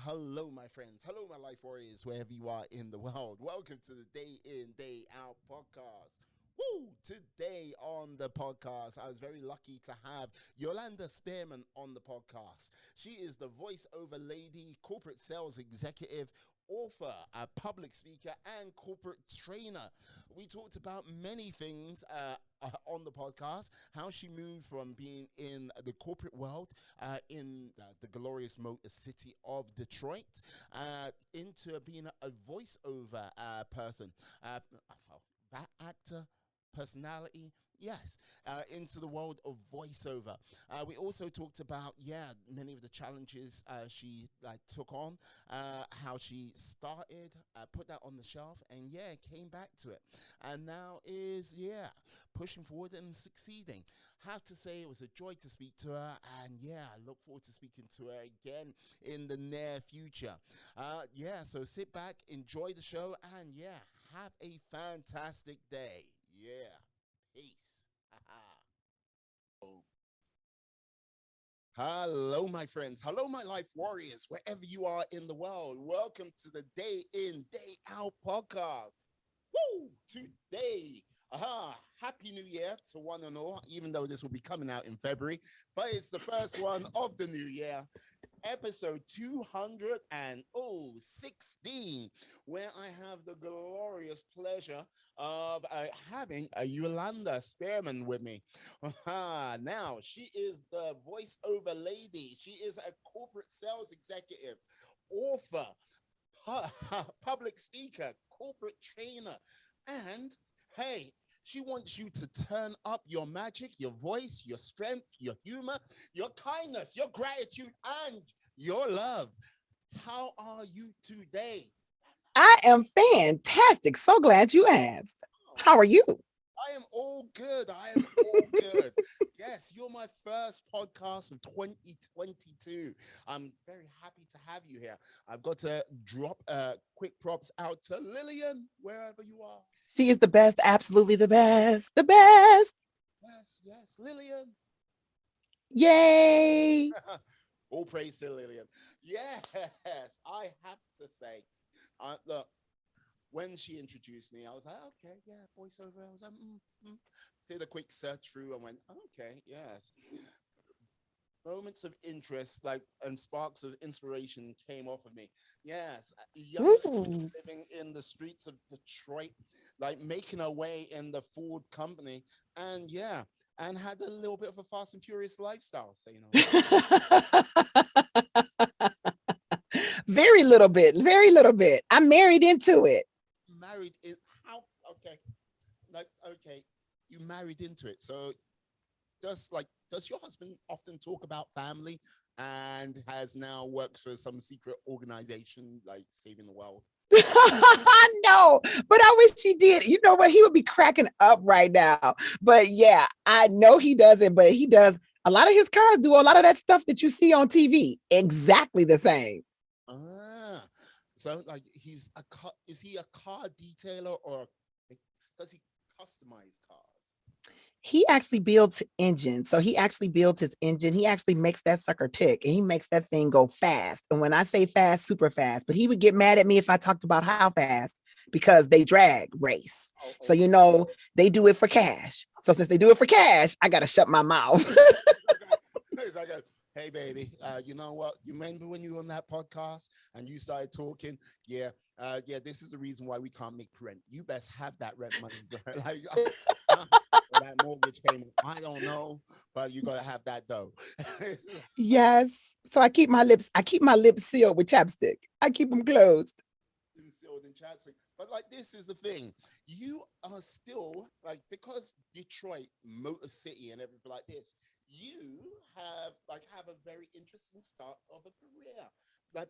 hello, my friends. Hello, my life warriors, wherever you are in the world. Welcome to the Day In, Day Out podcast. Woo! Today on the podcast, I was very lucky to have Yolanda Spearman on the podcast. She is the voiceover lady, corporate sales executive, author, a public speaker, and corporate trainer. We talked about many things on the podcast, how she moved from being in the corporate world in the glorious motor city of Detroit into being a voiceover person, uh, that actor, personality. Yes, into the world of voiceover. We also talked about, many of the challenges she took on, how she started, put that on the shelf, and came back to it. And now is, pushing forward and succeeding. Have to say it was a joy to speak to her, and I look forward to speaking to her again in the near future. So sit back, enjoy the show, and have a fantastic day. Peace. Oh. Hello, my friends. Hello, my life warriors, wherever you are in the world. Welcome to the Day In, Day Out podcast. Woo! Today, Happy New Year to one and all, even though this will be coming out in February, but it's the first one of the new year, episode 216, where I have the glorious pleasure of having a Yolanda Spearman with me. Now, she is the voiceover lady. She is a corporate sales executive, author, public speaker, corporate trainer, and hey, she wants you to turn up your magic, your voice, your strength, your humor, your kindness, your gratitude, and your love. How are you today? I am fantastic. So glad you asked. Oh, How are you? I am all good. I am all good. Yes, you're my first podcast of 2022. I'm very happy to have you here. I've got to drop quick props out to Lillian, wherever you are. She is the best, absolutely the best. The best. Yes, yes, Lillian. Yay. All praise to Lillian. Yes, I have to say, look, when she introduced me, I was like, okay, voiceover. I was like, did a quick search through and went, okay, yes. Moments of interest, and sparks of inspiration came off of me. Yes, a young Ooh. living in the streets of Detroit, making her way in the Ford company, and and had a little bit of a fast and furious lifestyle. So Very little bit, very little bit. I'm married into it. married in how? Okay, okay, you married into it. So does your husband often talk about family and has now worked for some secret organization like saving the world? No, but I wish he did. You know what? He would be cracking up right now. But yeah, I know he doesn't, but he does. A lot of his cars do a lot of that stuff that you see on TV. Exactly the same. Ah, so he's a car. Is he a car detailer or does he customize cars? He actually builds engines. So he actually builds his engine. He actually makes that sucker tick and he makes that thing go fast. And when I say fast, super fast, but he would get mad at me if I talked about how fast because they drag race. Oh, So, oh. they do it for cash. So since they do it for cash, I got to shut my mouth. It's like hey baby, you know what? You remember when you were on that podcast and you started talking? This is the reason why we can't make rent. You best have that rent money, like or that mortgage payment. I don't know, but you gotta have that dough. Yes. So I keep my lips sealed with chapstick. I keep them closed. Instilled in chapstick. But this is the thing. You are still because Detroit, Motor City, and everything like this. You have a very interesting start of a career.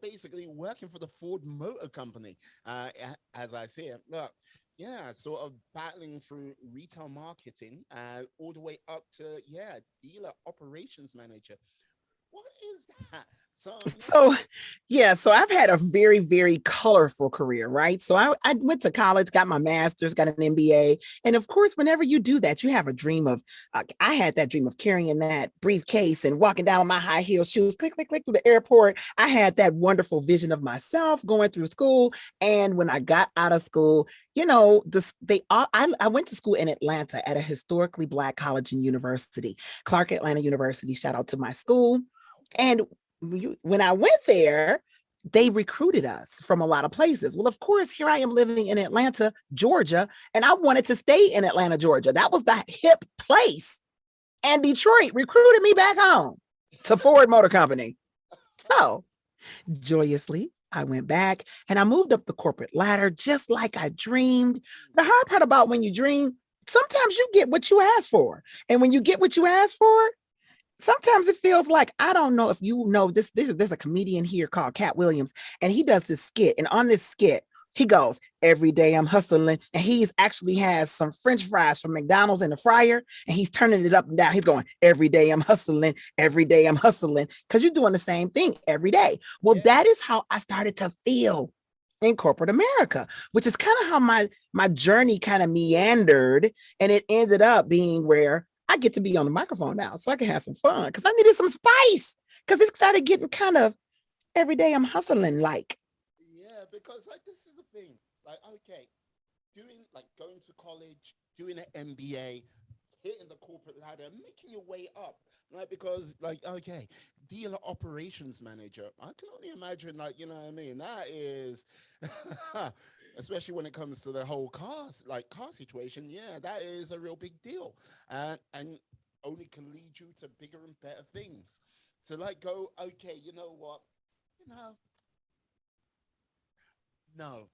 Basically working for the Ford Motor Company, as I see it. Look, sort of battling through retail marketing, all the way up to dealer operations manager. What is that? So yeah. So, yeah, so I've had a very, very colorful career, right? So I went to college, got my master's, got an MBA. And of course, whenever you do that, you have a dream of, I had that dream of carrying that briefcase and walking down with my high heel shoes, click, click, click through the airport. I had that wonderful vision of myself going through school. And when I got out of school, I went to school in Atlanta at a historically Black college and university, Clark Atlanta University. Shout out to my school. Okay. And when I went there, they recruited us from a lot of places. Well, of course, here I am living in Atlanta, Georgia, and I wanted to stay in Atlanta, Georgia. That was the hip place. And Detroit recruited me back home to Ford Motor Company. So joyously, I went back and I moved up the corporate ladder just like I dreamed. The hard part about when you dream, sometimes you get what you ask for. And when you get what you ask for, sometimes it feels like, I don't know if you know this. There's a comedian here called Cat Williams, and he does this skit. And on this skit, he goes, "Every day I'm hustling," and he's actually has some French fries from McDonald's in the fryer, and he's turning it up and down. He's going, "Every day I'm hustling, every day I'm hustling," because you're doing the same thing every day. Well, Yeah. that is how I started to feel in corporate America, which is kind of how my journey kind of meandered, and it ended up being where I get to be on the microphone now, so I can have some fun because I needed some spice because it started getting kind of every day I'm hustling like. Yeah, because like this is the thing. Like, okay, doing like going to college, doing an MBA, hitting the corporate ladder, making your way up. Like because like okay, being an operations manager, I can only imagine like, you know what I mean? That is especially when it comes to the whole car situation, yeah, that is a real big deal. And only can lead you to bigger and better things. To like go, okay, you know what? You know, no,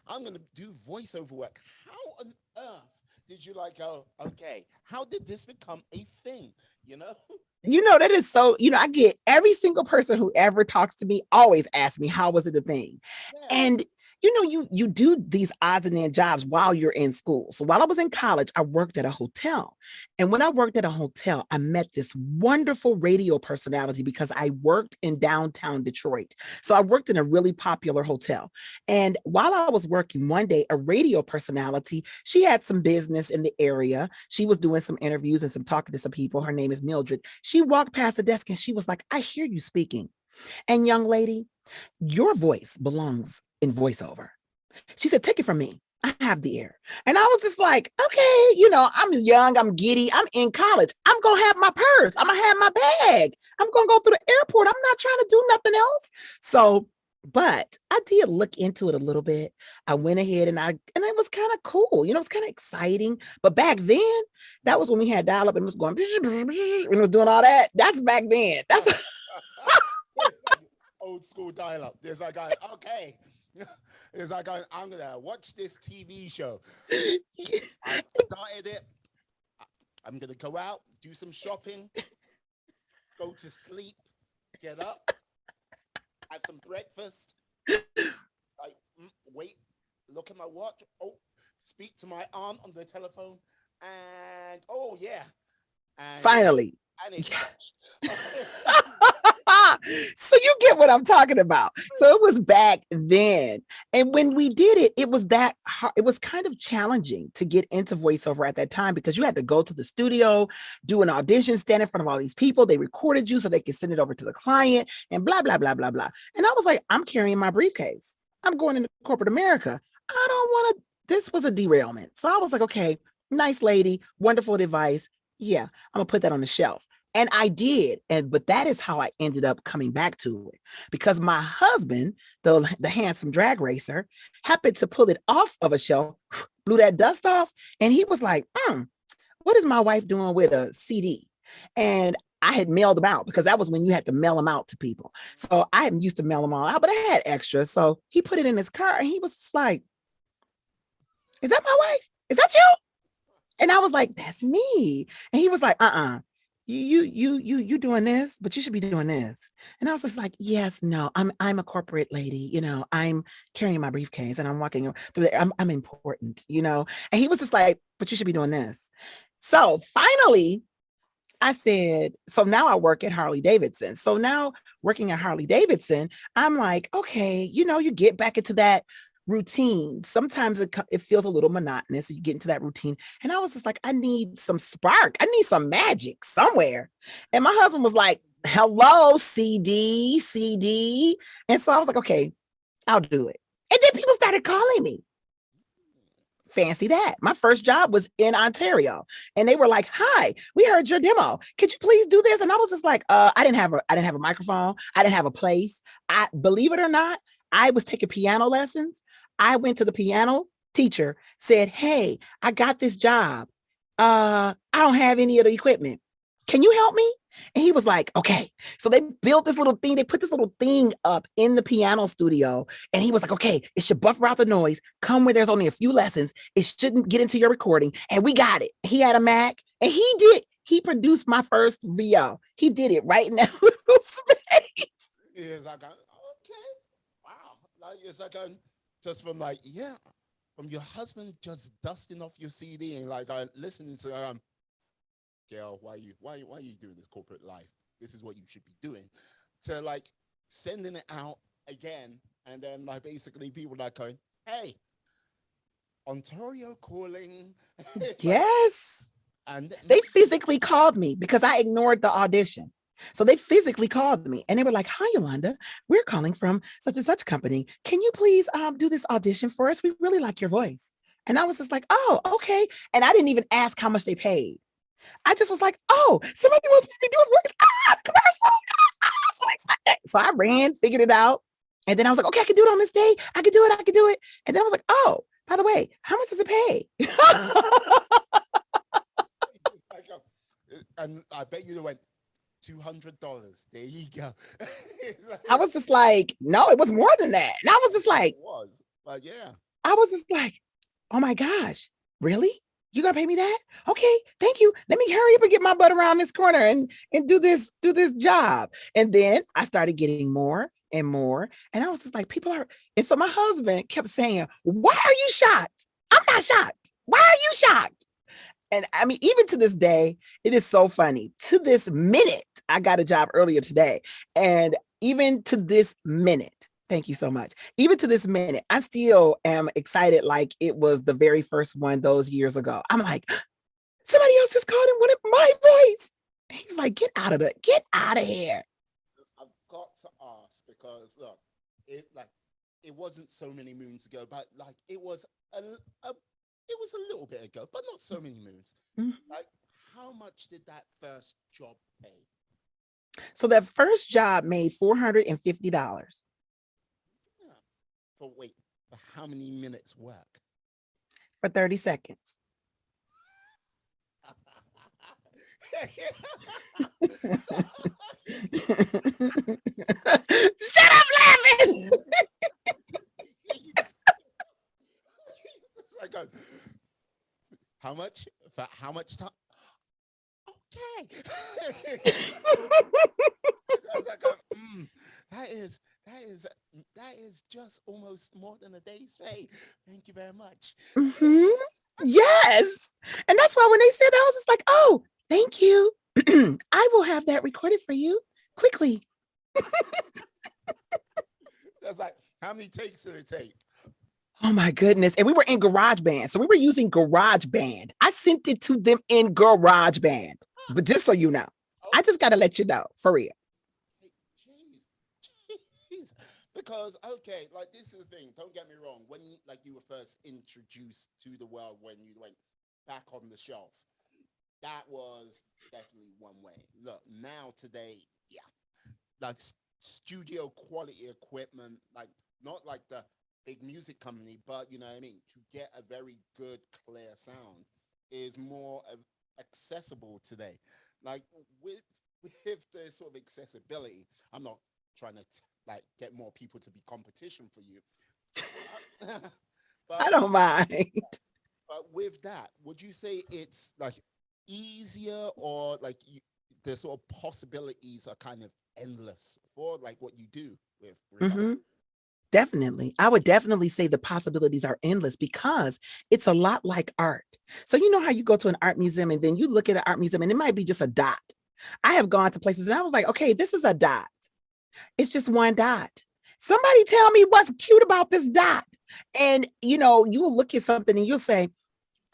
I'm gonna do voiceover work. How on earth did you like go? Okay, how did this become a thing? You know? That is so, I get every single person who ever talks to me always asks me, how was it a thing? Yeah, And you do these odds and end jobs while you're in school. So while I was in college, I worked at a hotel. And when I worked at a hotel, I met this wonderful radio personality because I worked in downtown Detroit. So I worked in a really popular hotel. And while I was working one day, a radio personality, she had some business in the area. She was doing some interviews and some talking to some people. Her name is Mildred. She walked past the desk and she was like, "I hear you speaking. And young lady, your voice belongs in voiceover." She said, "Take it from me. I have the air." And I was just like, okay, I'm young, I'm giddy, I'm in college. I'm going to have my purse. I'm going to have my bag. I'm going to go through the airport. I'm not trying to do nothing else. So, but I did look into it a little bit. I went ahead and it was kind of cool. It was kind of exciting. But back then, that was when we had dial up and it was going and it was doing all that. That's back then. That's it's like old school dial up. There's like, okay, it's like I'm gonna watch this TV show. I've started it. I- I'm gonna go out, do some shopping, go to sleep, get up, have some breakfast, like wait, look at my watch. Oh, speak to my aunt on the telephone, and oh yeah, and it's finally. and it's watched. So you get what I'm talking about. So it was back then. And when we did it, it was that hard. It was kind of challenging to get into voiceover at that time because you had to go to the studio, do an audition, stand in front of all these people. They recorded you so they could send it over to the client and blah, blah, blah, blah, blah. And I was like, I'm carrying my briefcase. I'm going into corporate America. I don't want to. This was a derailment. So I was like, okay, nice lady, wonderful advice. Yeah, I'm going to put that on the shelf. And I did. But that is how I ended up coming back to it because my husband, the handsome drag racer, happened to pull it off of a shelf, blew that dust off, and he was like, what is my wife doing with a CD? And I had mailed them out because that was when you had to mail them out to people. So I hadn't used to mail them all out, but I had extras. So he put it in his car and he was just like, "Is that my wife? Is that you?" And I was like, "That's me." And he was like, You doing this, but you should be doing this. And I was just like, "Yes, no, I'm a corporate lady, I'm carrying my briefcase and I'm walking through there. I'm important. And he was just like, "But you should be doing this." So finally, I said, so now I work at Harley Davidson. So now working at Harley Davidson, I'm like, okay, you get back into that routine. Sometimes it feels a little monotonous. You get into that routine. And I was just like, I need some spark. I need some magic somewhere. And my husband was like, hello, CD, CD. And so I was like, okay, I'll do it. And then people started calling me. Fancy that. My first job was in Ontario. And they were like, "Hi, we heard your demo. Could you please do this?" And I was just like, I didn't have a microphone. I didn't have a place. I believe it or not, I was taking piano lessons. I went to the piano teacher, said, "Hey, I got this job. I don't have any of the equipment. Can you help me?" And he was like, "Okay." So they built this little thing. They put this little thing up in the piano studio. And he was like, "Okay, it should buffer out the noise. Come where there's only a few lessons. It shouldn't get into your recording." And we got it. He had a Mac and he produced my first VO. He did it right in that little space. It's like, okay, wow. Like, it's like, just from like, yeah, from your husband just dusting off your CD and like listening to girl, why are you doing this corporate life? This is what you should be doing. To like sending it out again, and then like basically people like going, hey, Ontario calling. It's like, Yes. and They physically called me because I ignored the audition. So they physically called me and they were like, "Hi, Yolanda. We're calling from such and such company. Can you please do this audition for us? We really like your voice." And I was just like, "Oh, okay." And I didn't even ask how much they paid. I just was like, "Oh, somebody wants me to do a voice. Commercial. So excited." So I ran, figured it out. And then I was like, "Okay, I can do it on this day. I can do it. I can do it." And then I was like, "Oh, by the way, how much does it pay?" like, and I bet you went $200. There you go. I was just like, "No, it was more than that." And I was I'm just sure like, it was, but yeah. I was just like, "Oh my gosh, really? You gonna pay me that? Okay, thank you. Let me hurry up and get my butt around this corner and do this job." And then I started getting more and more, and I was just like, people are. And so my husband kept saying, "Why are you shocked? I'm not shocked. Why are you shocked?" And I mean, even to this day, it is so funny. To this minute, I got a job earlier today. And even to this minute, thank you so much. Even to this minute, I still am excited like it was the very first one those years ago. I'm like, somebody else just called and wanted my voice. And he was like, get out of here. I've got to ask because look, it wasn't so many moons ago, but like it was a little bit ago, but not so many moons. Mhm. Like, how much did that first job pay? So that first job made $450 Yeah. For wait, for how many minutes work? for 30 seconds. Shut up laughing. It's like how much for how much time? Okay. I was like, that is that is that is just almost more than a day's pay. Thank you very much. Mhm. Yes. And that's why when they said that, I was just like, "Oh, thank you. I will have that recorded for you quickly." That's like, how many takes did it take? Oh my goodness. And we were in GarageBand. So we were using GarageBand. I sent it to them in GarageBand. But just so you know, Oh, I just got to let you know for real. jeez, jeez. Because okay, like this is the thing. Don't get me wrong. When like you were first introduced to the world, when you went back on the shelf, that was definitely one way. Look, now today, yeah, like studio quality equipment, like not like the big music company, but you know what I mean, to get a very good clear sound is more accessible today. Like with the sort of accessibility, I'm not trying to like get more people to be competition for you, but I but don't mind. but with that, would you say it's like easier or like the sort of possibilities are kind of endless for like what you do with regard? Hmm. Definitely. I would definitely say the possibilities are endless because it's a lot like art. So, you know how you go to an art museum and then you look at an art museum and it might be just a dot. I have gone to places and I was like, okay, this is a dot. It's just one dot. Somebody tell me what's cute about this dot. And you'll look at something and you'll say,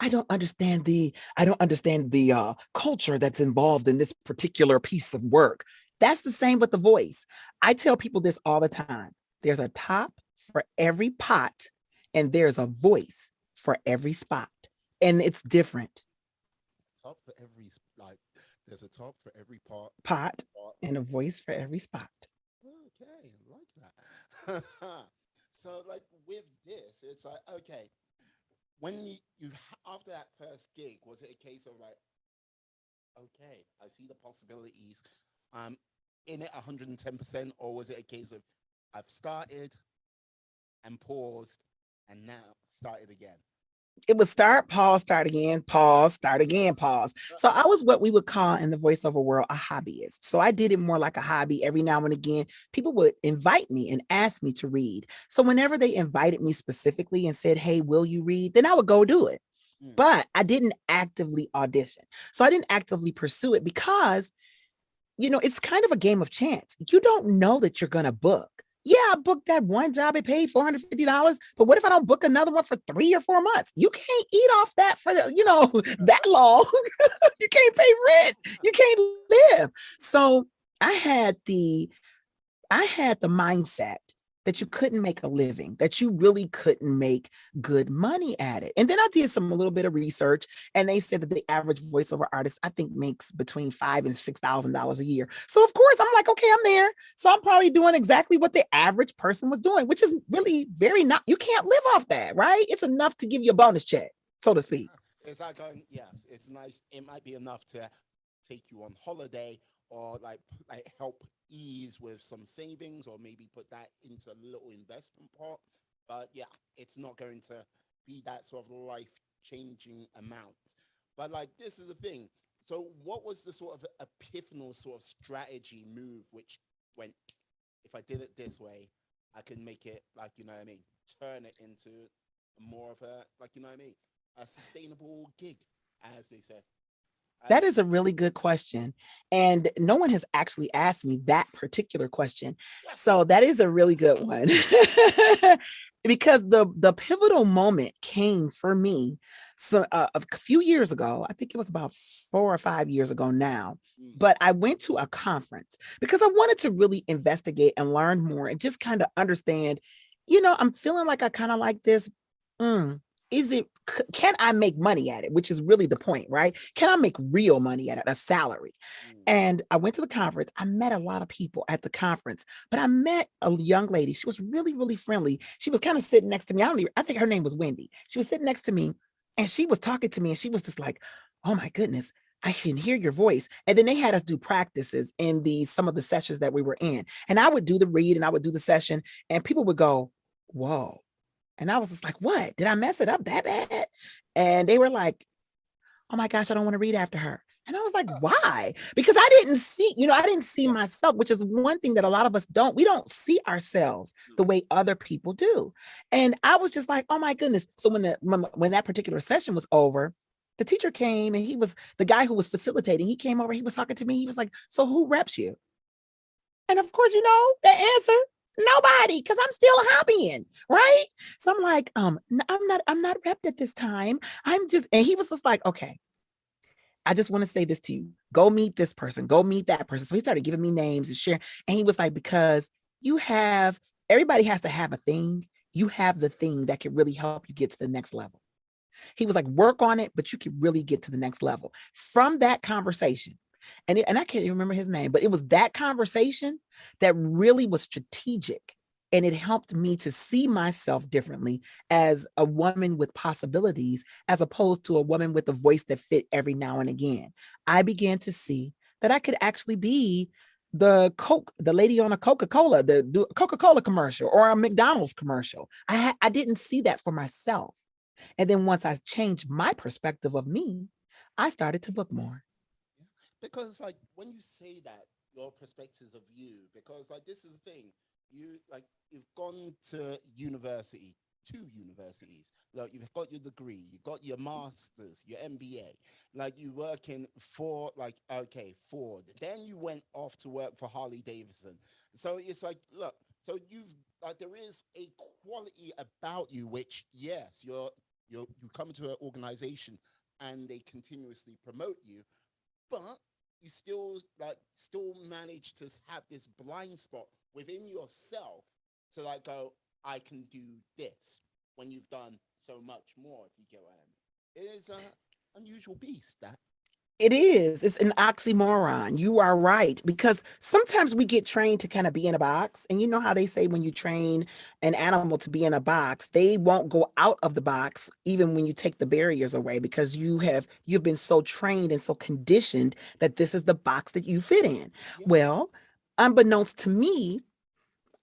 I don't understand the culture that's involved in this particular piece of work. That's the same with the voice. I tell people this all the time. There's a top for every pot, and there's a voice for every spot, and it's different. Top for every like, there's a top for every part. Pot part. and a voice for every spot. Okay, I like that. So, like with this, it's like okay, when after that first gig, was it a case of like, okay, I see the possibilities, I'm in it 110%, or was it a case of I've started and paused and now started again? It would start, pause, start again, pause, start again, pause. So I was what we would call in the voiceover world a hobbyist. So I did it more like a hobby. Every now and again, people would invite me and ask me to read. So whenever they invited me specifically and said, hey, will you read? Then I would go do it. Mm. But I didn't actively audition. So I didn't actively pursue it because it's kind of a game of chance. You don't know that you're going to book. Yeah, I booked that one job. It paid $450. But what if I don't book another one for 3 or 4 months? You can't eat off that for, that long. You can't pay rent. You can't live. So I had the I had the mindset that you couldn't make a living, that you really couldn't make good money at it. And then I did some a little bit of research, and they said that the average voiceover artist, I think, makes between $5,000 and $6,000 a year. So of course, I'm like, okay, I'm there. So I'm probably doing exactly what the average person was doing, which is really very not. You can't live off that, right? It's enough to give you a bonus check, so to speak. It's like going, yes, it's nice. It might be enough to take you on holiday, or like help ease with some savings, or maybe put that into a little investment pot. But yeah, it's not going to be that sort of life changing amount. But like this is the thing. So what was the sort of epiphanal sort of strategy move which went, if I did it this way, I can make it, like, you know what I mean, turn it into more of a, like, you know what I mean, a sustainable gig, as they say. That And is a really good question. And no one has actually asked me that particular question. yes, So that is a really good one. Because the pivotal moment came for me a few years ago. I think it was about 4 or 5 years ago now. mm, But I went to a conference because I wanted to really investigate and learn more and just kind of understand, I'm feeling like I kind of like this. Mm, is it can I make money at it, which is really the point, right? Can I make real money at it, a salary? mm, And I went to the conference. I met a lot of people at the conference, but I met a young lady. She was really, really friendly. She was kind of sitting next to me. I think her name was Wendy. She was sitting next to me and she was talking to me and she was just like, oh my goodness, I can hear your voice. And then they had us do practices in some of the sessions that we were in. And I would do the read and I would do the session, and people would go, whoa. And I was just like, what? Did I mess it up that bad? And they were like, oh my gosh, I don't want to read after her. And I was like, uh, why? Because I didn't see yeah, myself, which is one thing that a lot of us don't. We don't see ourselves mm, the way other people do. And I was just like, oh my goodness. So when that particular session was over, the teacher came and he was the guy who was facilitating. He came over, he was talking to me. He was like, so who reps you? And of course, the answer, nobody, because I'm still hobbying, right? So I'm like, I'm not repped at this time. And he was just like, okay, I just want to say this to you. Go meet this person, go meet that person. So he started giving me names and sharing. And he was like, because everybody has to have a thing. You have the thing that can really help you get to the next level. He was like, work on it, but you can really get to the next level. From that conversation, and I can't even remember his name, but it was that conversation that really was strategic. And it helped me to see myself differently as a woman with possibilities, as opposed to a woman with a voice that fit every now and again. I began to see that I could actually be the lady on a Coca-Cola, the Coca-Cola commercial or a McDonald's commercial. I didn't see that for myself. And then once I changed my perspective of me, I started to book more. yeah. Because like when you say that, your perspectives of you, because like this is the thing. you've gone to university, two universities. Like you've got your degree, you got your masters, your MBA. Like you working for like okay Ford. Then you went off to work for Harley Davidson. So it's like look, so you've like there is a quality about you which yes you come to an organization and they continuously promote you, but you still manage to have this blind spot within yourself to like go, I can do this when you've done so much more, if you get what I mean. It is a unusual beast that. It is. It's an oxymoron. You are right. Because sometimes we get trained to kind of be in a box. And you know how they say when you train an animal to be in a box, they won't go out of the box even when you take the barriers away because you've been so trained and so conditioned that this is the box that you fit in. Yeah. Well, unbeknownst to me,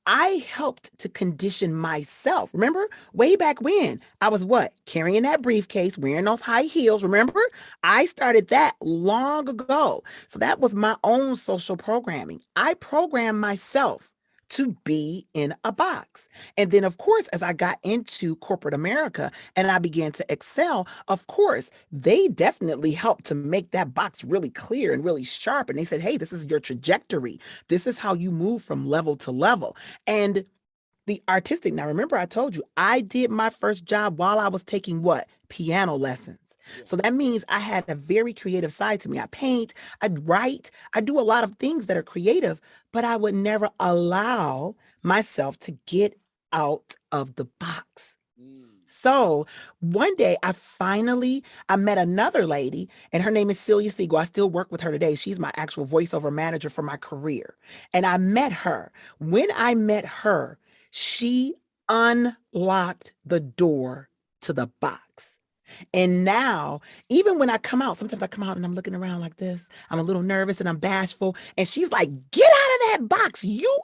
I helped to condition myself. Remember, way back when I was what? Carrying that briefcase, wearing those high heels. Remember, I started that long ago. So that was my own social programming. I programmed myself to be in a box. And then, of course, as I got into corporate America and I began to excel, of course, they definitely helped to make that box really clear and really sharp. And they said, hey, this is your trajectory. This is how you move from level to level. And the artistic, now remember, I told you I did my first job while I was taking what? Piano lessons. Yeah. So that means I had a very creative side to me. I paint, I write, I do a lot of things that are creative, but I would never allow myself to get out of the box. Mm. So one day I met another lady and her name is Celia Siegel. I still work with her today. She's my actual voiceover manager for my career. And I met her. When I met her, she unlocked the door to the box. And now, even when I come out, sometimes I come out and I'm looking around like this. I'm a little nervous and I'm bashful. And she's like, get out of that box. You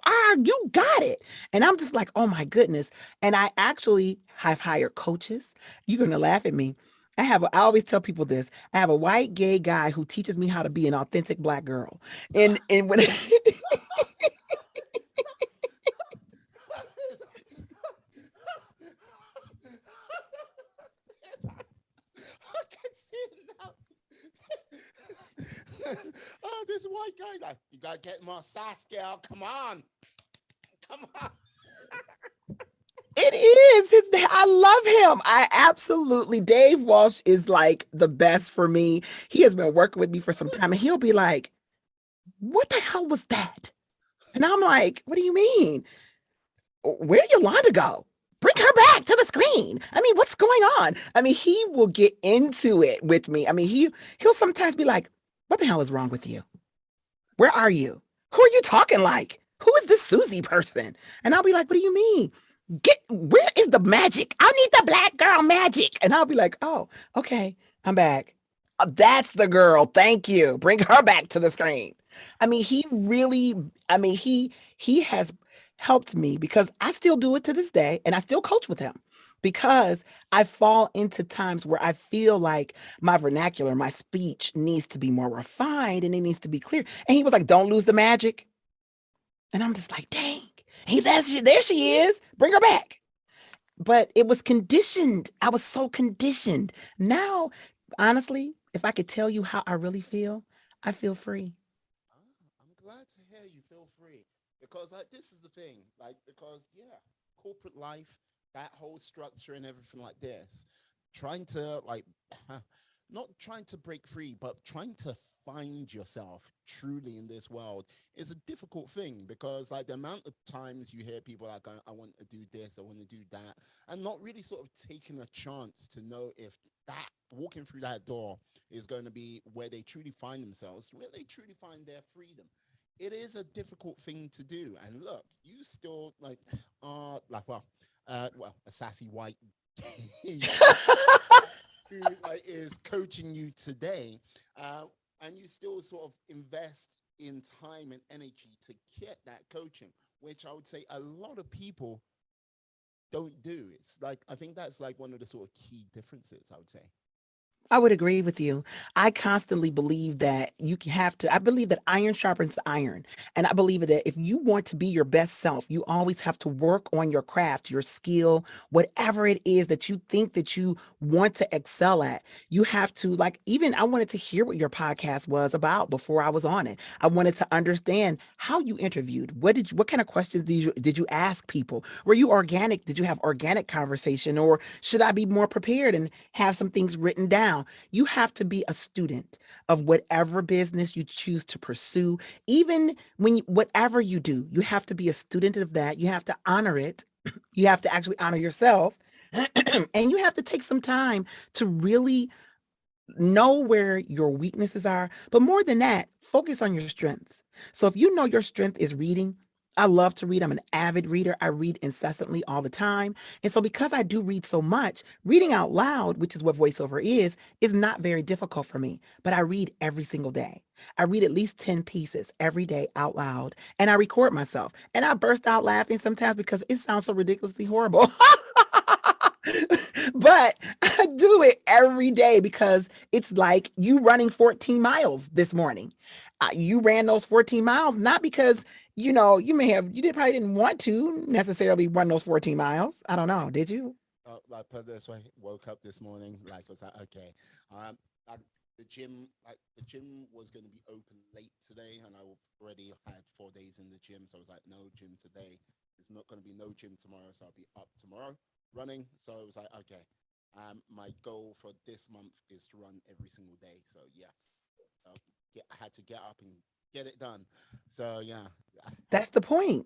got it. And I'm just like, oh my goodness. And I actually have hired coaches. You're going to laugh at me. I always tell people this. I have a white gay guy who teaches me how to be an authentic black girl. And when I can see it now. Oh, this white guy, like, you gotta get more sass, girl. Come on, come on. it is. I love him. I absolutely, Dave Walsh is like the best for me. He has been working with me for some time and he'll be like, what the hell was that? And I'm like, what do you mean? Where'd Yolanda go? Bring her back to the screen. I mean, what's going on? I mean, he will get into it with me. I mean, he'll sometimes be like, what the hell is wrong with you? Where are you? Who are you talking like? Who is this Susie person? And I'll be like, what do you mean? Where is the magic? I need the black girl magic. And I'll be like, oh, okay, I'm back. That's the girl. Thank you. Bring her back to the screen. I mean, he really, I mean, he has helped me because I still do it to this day and I still coach with him because I fall into times where I feel like my vernacular, my speech needs to be more refined and it needs to be clear. And he was like, don't lose the magic. And I'm just like, dang. There she is. Bring her back. But it was conditioned. I was so conditioned. Now, honestly, if I could tell you how I really feel, I feel free. I'm glad to hear you feel free because like this is the thing, like because yeah, corporate life, that whole structure and everything like this, trying to like, not trying to break free, but trying to find yourself truly in this world is a difficult thing because like the amount of times you hear people like I want to do this, I want to do that, and not really sort of taking a chance to know if that walking through that door is going to be where they truly find themselves, where they truly find their freedom. It is a difficult thing to do. And look, you still like well, a sassy white who like, is coaching you today, uh, and you still sort of invest in time and energy to get that coaching, which I would say a lot of people don't do. It's like I think that's like one of the sort of key differences. I would say. I would agree with you. I constantly believe that have to, I believe that iron sharpens iron. And I believe that if you want to be your best self, you always have to work on your craft, your skill, whatever it is that you think that you want to excel at. You have to, like, even I wanted to hear what your podcast was about before I was on it. I wanted to understand how you interviewed. What kind of questions did you ask people? Were you organic? Did you have organic conversation, or should I be more prepared and have some things written down? You have to be a student of whatever business you choose to pursue. Even whatever you do, you have to be a student of that. You have to honor it. You have to actually honor yourself. And you have to take some time to really know where your weaknesses are, but more than that, focus on your strengths. So if you know your strength is reading, I love to read. I'm an avid reader. I read incessantly all the time. And so because I do read so much, reading out loud, which is what voiceover is not very difficult for me. But I read every single day. I read at least 10 pieces every day out loud, and I record myself. And I burst out laughing sometimes because it sounds so ridiculously horrible. But I do it every day because it's like you running 14 miles this morning. You ran those 14 miles not because you probably didn't want to necessarily run those 14 miles. I don't know. Did you? Like put it this way, woke up this morning, like was like, okay, I, the gym was going to be open late today, and I already had 4 days in the gym, so I was like, no gym today. There's not going to be no gym tomorrow, so I'll be up tomorrow running. So it was like, okay, my goal for this month is to run every single day. So yes, so I had to get up and get it done. So yeah, I had That's the point.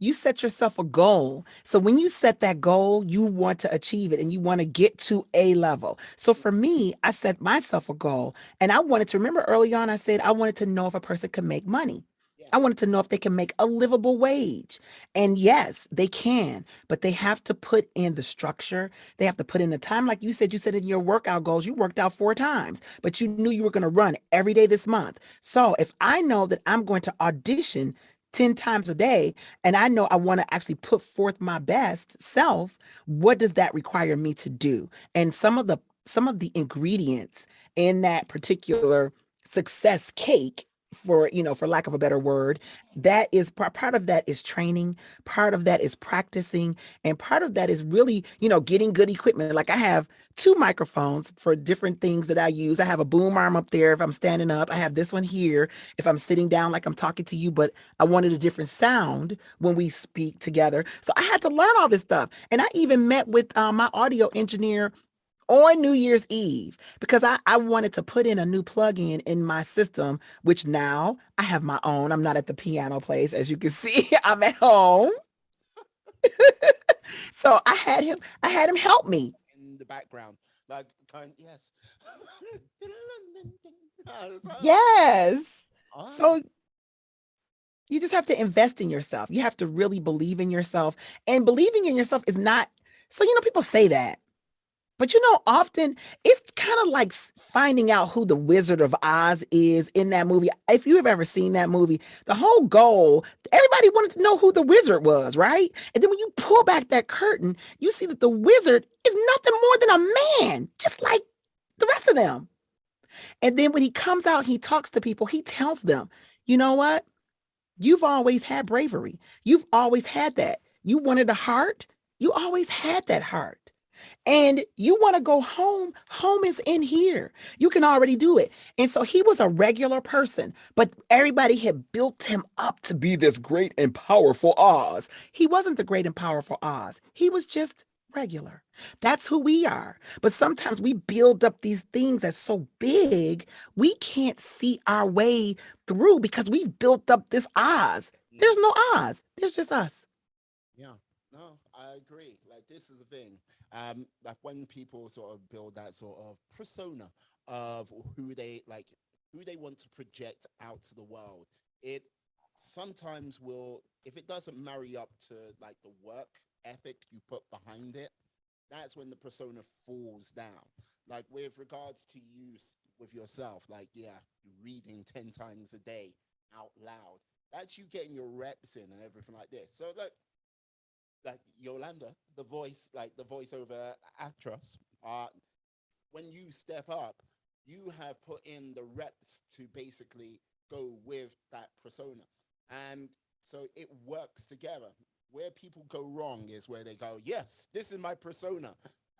You set yourself a goal. So when you set that goal, you want to achieve it and you want to get to a level. So for me, I set myself a goal and I wanted to remember early on, I said I wanted to know if a person could make money. yeah, I wanted to know if they can make a livable wage. And yes, they can, but they have to put in the structure. They have to put in the time. Like you said in your workout goals, you worked out 4 times, but you knew you were going to run every day this month. So if I know that I'm going to audition 10 times a day, and I know I want to actually put forth my best self, what does that require me to do? And some of the ingredients in that particular success cake, for lack of a better word, that is part of that is training, part of that is practicing, and part of that is really getting good equipment. Like I have two microphones for different things that I use. I have a boom arm up there if I'm standing up. I have this one here if I'm sitting down like I'm talking to you, but I wanted a different sound when we speak together. So I had to learn all this stuff. And I even met with my audio engineer on New Year's Eve because I wanted to put in a new plug-in in my system, which now I have my own. I'm not at the piano place, as you can see. I'm at home. So I had him help me. in the background, like kind yes. I was like, oh, Yes. all right. So you just have to invest in yourself. You have to really believe in yourself. And believing in yourself is not, so people say that. But often it's kind of like finding out who the Wizard of Oz is in that movie. If you have ever seen that movie, the whole goal, everybody wanted to know who the wizard was, right? And then when you pull back that curtain, you see that the wizard is nothing more than a man, just like the rest of them. And then when he comes out, he talks to people, he tells them, you know what? You've always had bravery. You've always had that. You wanted a heart. You always had that heart. And you want to go home, home is in here. You can already do it. And so he was a regular person, but everybody had built him up to be this great and powerful Oz. He wasn't the great and powerful Oz. He was just regular. That's who we are. But sometimes we build up these things that's so big, we can't see our way through because we've built up this Oz. Mm, There's no Oz. There's just us. yeah, no, I agree. Like this is the thing. Like when people sort of build that sort of persona of who they want to project out to the world, it sometimes will, if it doesn't marry up to like the work ethic you put behind it, that's when the persona falls down. Like with regards to with yourself, like yeah, reading 10 times a day out loud. That's you getting your reps in and everything like this. So like Yolanda, the voiceover actress, when you step up, you have put in the reps to basically go with that persona. And so it works together. Where people go wrong is where they go, yes, this is my persona.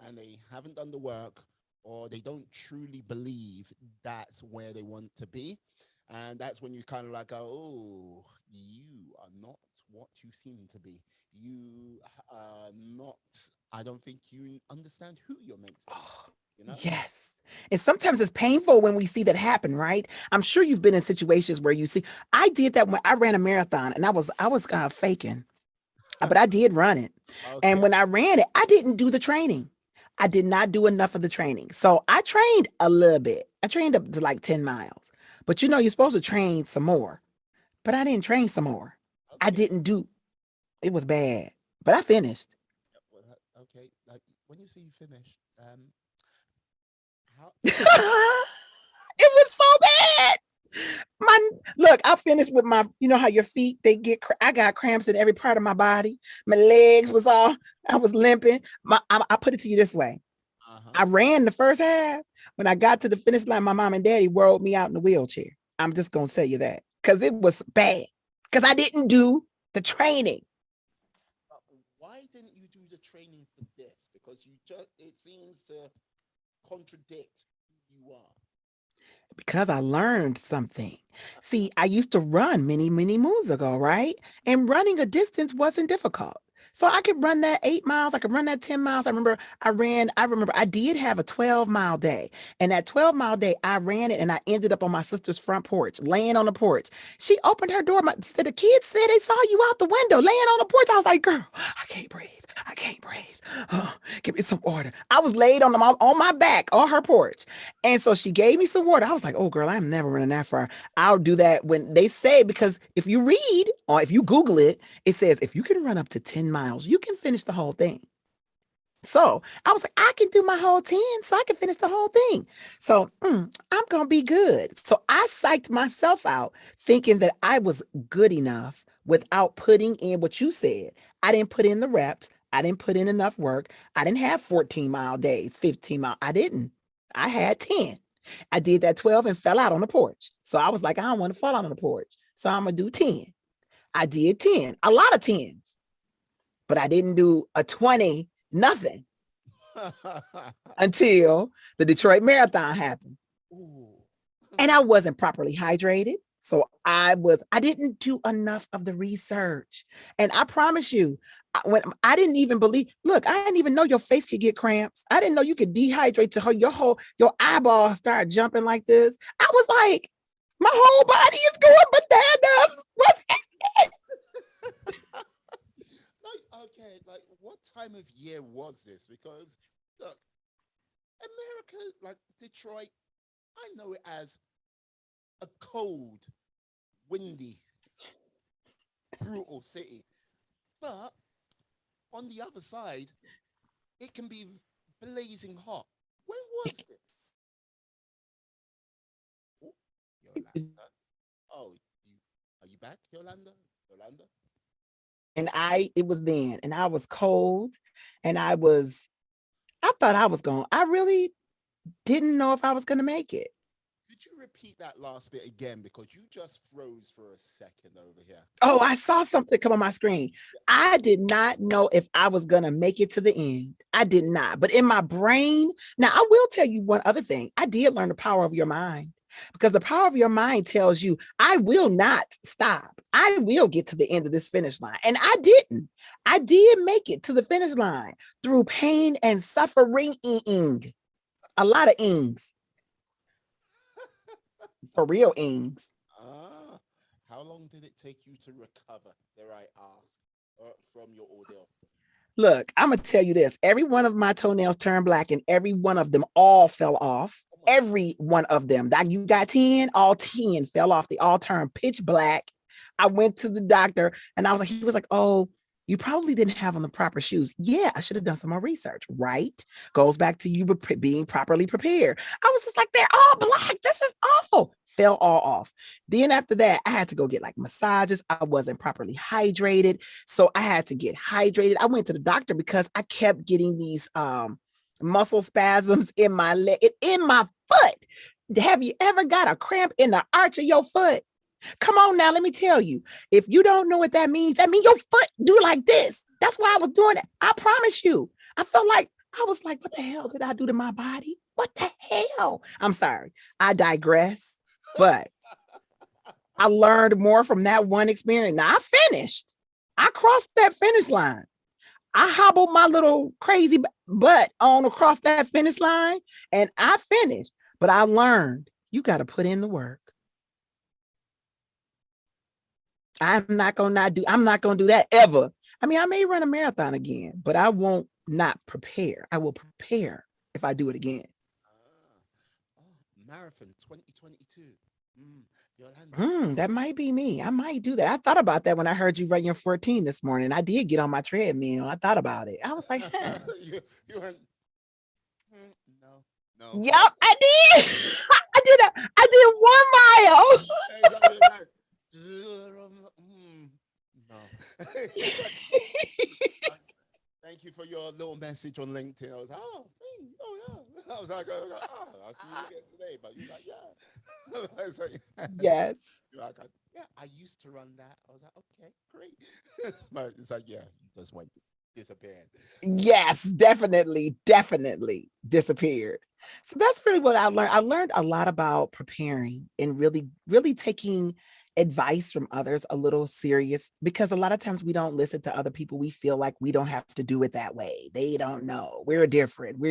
And they haven't done the work, or they don't truly believe that's where they want to be. And that's when you kind of like go, oh, you are not what you seem to be. You are not, I don't think you understand who you're meant to be, Oh, you know? yes. And sometimes it's painful when we see that happen, right? I'm sure you've been in situations where you see, I did that when I ran a marathon and I was faking, but I did run it. And Okay. when I ran it, I didn't do the training. I did not do enough of the training. So I trained a little bit. I trained up to like 10 miles. But you're supposed to train some more. But I didn't train some more. I Okay. didn't do it was bad. But I finished. Yeah, well, okay. Like when you say you finish, how? It was so bad. My look, I finished with my, how your feet they get. I got cramps in every part of my body. My legs was all. I was limping. I put it to you this way. Uh huh. I ran the first half. When I got to the finish line, my mom and daddy rolled me out in the wheelchair. I'm just gonna tell you that because it was bad. Because I didn't do the training. Why didn't you do the training for this? Because you just it seems to contradict who you are. Because I learned something. See, I used to run many, many moons ago, right? And running a distance wasn't difficult. So I could run that 8 miles. I could run that 10 miles. I remember I did have a 12-mile day. And that 12-mile day, I ran it and I ended up on my sister's front porch, laying on the porch. She opened her door. The kids said they saw you out the window laying on the porch. I was like, girl, I can't breathe. I can't breathe. Oh, give me some water. I was laid on my back on her porch. And so she gave me some water. I was like, oh, girl, I'm never running that far. I'll do that when they say, because if you read or if you Google it, it says if you can run up to 10 miles, you can finish the whole thing. So I was like, I can do my whole 10, so I can finish the whole thing. So I'm going to be good. So I psyched myself out thinking that I was good enough without putting in what you said. I didn't put in the reps. I didn't put in enough work. I didn't have 14-mile days, 15-mile. I didn't. I had 10. I did that 12 and fell out on the porch. So I was like, I don't want to fall out on the porch. So I'm going to do 10. I did 10, a lot of 10s, but I didn't do a 20, nothing until the Detroit Marathon happened. Ooh. And I wasn't properly hydrated. So I didn't do enough of the research. And I promise you, when I didn't even believe, look, I didn't even know your face could get cramps. I didn't know you could dehydrate to your eyeballs start jumping like this. I was like, my whole body is going bananas. What's happening? Like, okay, like what time of year was this? Because look, America, like Detroit, I know it as a cold, windy, brutal city. But on the other side, it can be blazing hot. When was this? Oh, Yolanda. Oh, you are you back, Yolanda? Yolanda? And it was then, and I was cold, and I thought I was going, I really didn't know if I was going to make it. Could you repeat that last bit again? Because you just froze for a second over here. Oh, I saw something come on my screen. I did not know if I was going to make it to the end. I did not. But in my brain, now I will tell you one other thing. I did learn the power of your mind, because the power of your mind tells you, I will not stop. I will get to the end of this finish line. And I didn't. I did make it to the finish line through pain and suffering. A lot of ings, for real ings. Ah, how long did it take you to recover, dare I ask, from your ordeal? Look, I'm gonna tell you this. Every one of my toenails turned black, and every one of them all fell off. Oh my Every one of them. That you got 10, all 10 fell off. They all turned pitch black. I went to the doctor and I was like, he was like, oh, you probably didn't have on the proper shoes. Yeah, I should have done some more research, right? Goes back to you being properly prepared. I was just like, they're all black. This is awful. Fell all off. Then after that, I had to go get like massages. I wasn't properly hydrated. So I had to get hydrated. I went to the doctor because I kept getting these muscle spasms in my leg, in my foot. Have you ever got a cramp in the arch of your foot? Come on now, let me tell you. If you don't know what that means your foot do like this. That's why I was doing it. I promise you. I felt like I was like, what the hell did I do to my body? What the hell? I'm sorry. I digress. But I learned more from that one experience. Now I finished. I crossed that finish line. I hobbled my little crazy butt on across that finish line and I finished. But I learned you got to put in the work. I'm not gonna do that ever. I mean, I may run a marathon again, but I won't not prepare. I will prepare if I do it again. Ah, Marathon 2022. Mm, Yolanda, That might be me. I might do that. I thought about that when I heard you run your 14 this morning. I did get on my treadmill. I thought about it. I was like, huh. you went, "Mm, no, no. Yep, I did. I did 1 mile. Exactly, exactly. No. It's like, uh, thank you for your little message on LinkedIn. I was like, oh, oh yeah. I was like, I'll see you again today. But you're like, yeah. I was like, Yes. you're like, yeah, I used to run that. I was like, okay, great. But it's like, yeah, you just went disappeared. Yes, definitely, definitely disappeared. So that's really what I learned. I learned a lot about preparing and really, really taking advice from others a little serious because a lot of times we don't listen to other people. We feel like we don't have to do it that way. They don't know. We're different.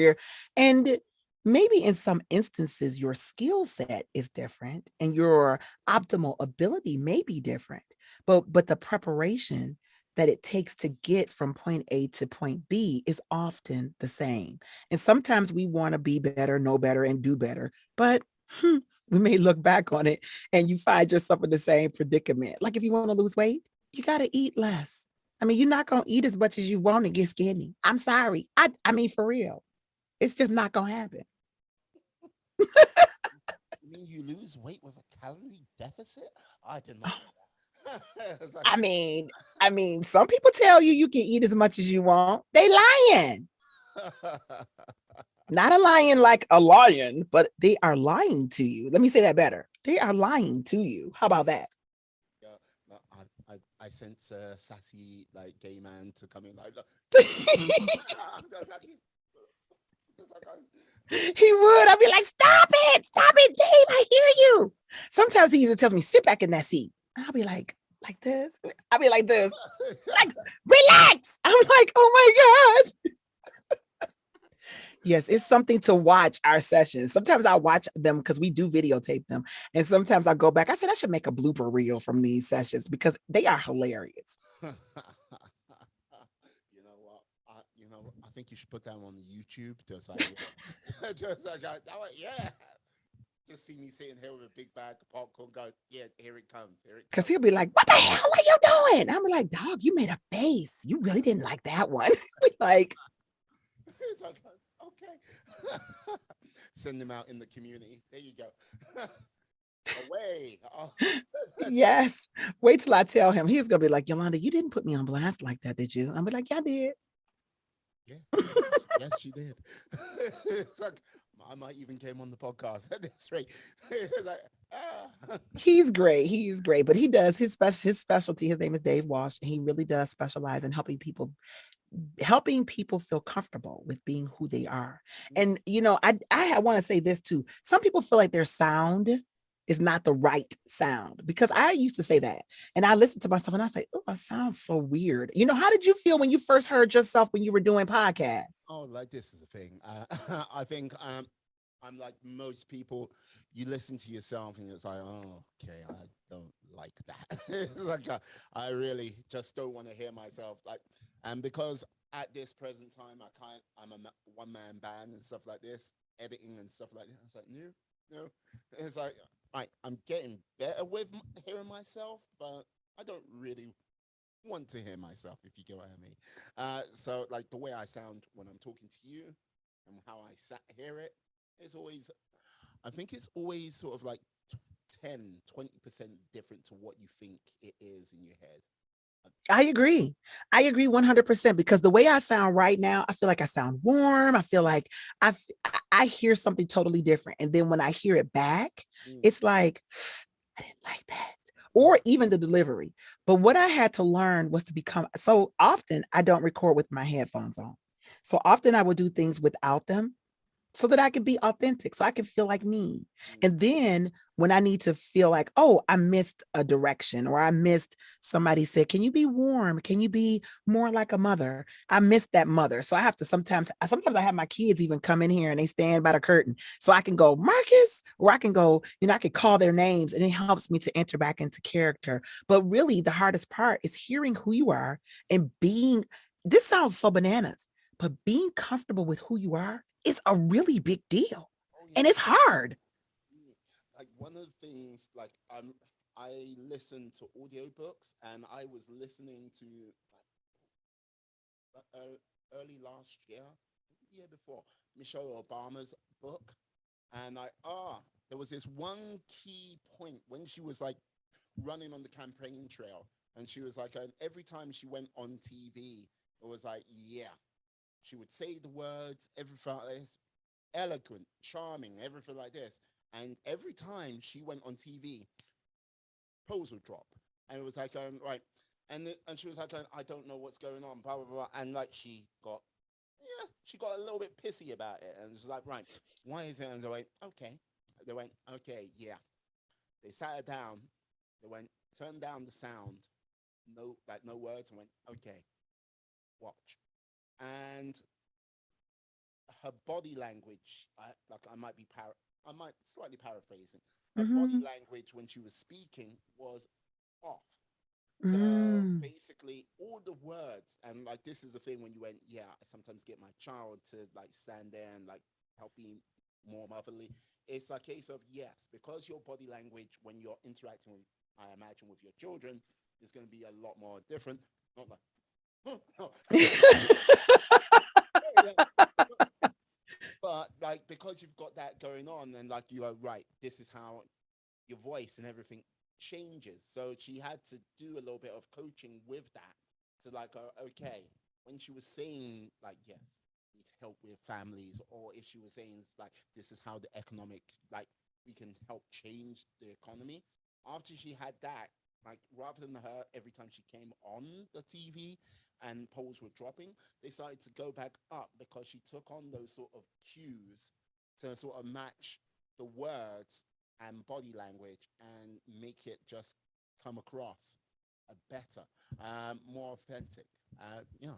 And maybe in some instances, your skill set is different and your optimal ability may be different. But the preparation that it takes to get from point A to point B is often the same. And sometimes we want to be better, know better, and do better. But we may look back on it and you find yourself in the same predicament. Like if you want to lose weight, you got to eat less. I mean, you're not going to eat as much as you want and get skinny. I'm sorry. I mean, for real, it's just not going to happen. You mean you lose weight with a calorie deficit? I did not know that. It's like, I mean, some people tell you you can eat as much as you want. They lying. Not a lion like a lion, but they are lying to you. Let me say that better. They are lying to you. How about that? yeah, no, I sense a sassy like gay man to come in like, look, I'm just like, just like He would. I'd be like, stop it, Dave. I hear you. Sometimes he even tells me, sit back in that seat. And I'll be like this. I'll be like this, like, relax. I'm like, oh my gosh. Yes, it's something to watch our sessions. Sometimes I watch them because we do videotape them. And sometimes I go back. I said I should make a blooper reel from these sessions because they are hilarious. you know what? I think you should put that on YouTube. Just like, just like, yeah. Just see me sitting here with a big bag of popcorn. Go, yeah, here it comes. Here it Because comes. he'll be like, what the hell are you doing? I'm like, dog, you made a face. You really didn't like that one. Like, It's like, okay. Send them out in the community. There you go. Away. Oh, yes. Wait till I tell him. He's gonna be like, Yolanda, you didn't put me on blast like that, did you? I'm be like, yeah, I did. yeah, yeah. Yes, she did. It's like, I might even came on the podcast at this rate. It's like, ah. He's great. He's great. But he does his specialty. His name is Dave Walsh. And he really does specialize in helping people feel comfortable with being who they are. And I want to say this too. Some people feel like their sound is not the right sound because I used to say that. And I listened to myself and I say, oh, I sound so weird. How did you feel when you first heard yourself when you were doing podcasts? Oh, like this is the thing. I think I'm like most people. You listen to yourself and it's like, oh, okay, I don't like that. It's like I really just don't want to hear myself. Like, and because at this present time, I'm a one man band and stuff like this, editing and stuff like that. It's like no, no. It's like I'm getting better with hearing myself, but I don't really want to hear myself, if you get what I mean. So like the way I sound when I'm talking to you and how hear it, it's always, I think it's always sort of like 10, 20% different to what you think it is in your head. I agree. I agree 100% because the way I sound right now, I feel like I sound warm. I feel like I hear something totally different. And then when I hear it back, Mm. it's like, I didn't like that. Or even the delivery. But what I had to learn was to become so often I don't record with my headphones on. So often I will do things without them so that I can be authentic, so I can feel like me. Mm. And then when I need to feel like, oh, I missed a direction or I missed somebody said, can you be warm? Can you be more like a mother? I missed that mother. So I have to sometimes I have my kids even come in here and they stand by the curtain. So I can go, Marcus, or I can go, I can call their names and it helps me to enter back into character. But really, the hardest part is hearing who you are and being, this sounds so bananas, but being comfortable with who you are is a really big deal. Oh And yeah. it's hard. Mm. Like one of the things, like I listen to audiobooks, and I was listening to like early last year, the year before, Michelle Obama's book, and there was this one key point when she was like running on the campaign trail, and she was like, and every time she went on TV, it was like, yeah, she would say the words, everything like this, eloquent, charming, everything like this. And every time she went on TV, pose would drop. And it was like, right. And she was like, I don't know what's going on, blah, blah, blah. And like, she got a little bit pissy about it. And it's like, right, why is it? And they went, okay. They went, okay, yeah. They sat her down. They went, turn down the sound. No, like no words. And went, okay, watch. And her body language, I might slightly paraphrasing. Her body Mhm. language when she was speaking was off. So Mm. basically, all the words, and like this is the thing when you went, yeah, I sometimes get my child to like stand there and like help be more motherly. It's a case of yes, because your body language when you're interacting with, I imagine, with your children is going to be a lot more different. Not like, no, yeah, but like because you've got that going on, and like you're right, this is how your voice and everything changes. So she had to do a little bit of coaching with that to like, okay, when she was saying like, yes, need to help with families, or if she was saying it's like, this is how the economic, like we can help change the economy. After she had that, like rather than her every time she came on the TV and polls were dropping, they started to go back up because she took on those sort of cues to sort of match the words and body language and make it just come across better, more authentic. Yeah.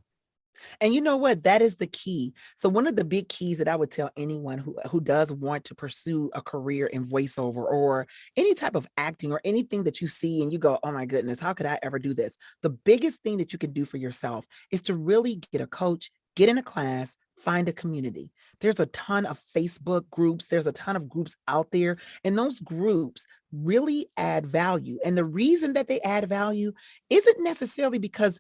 And you know what? That is the key. So one of the big keys that I would tell anyone who does want to pursue a career in voiceover or any type of acting or anything that you see and you go, oh my goodness, how could I ever do this? The biggest thing that you can do for yourself is to really get a coach, get in a class, find a community. There's a ton of Facebook groups, there's a ton of groups out there, and those groups really add value. And the reason that they add value isn't necessarily because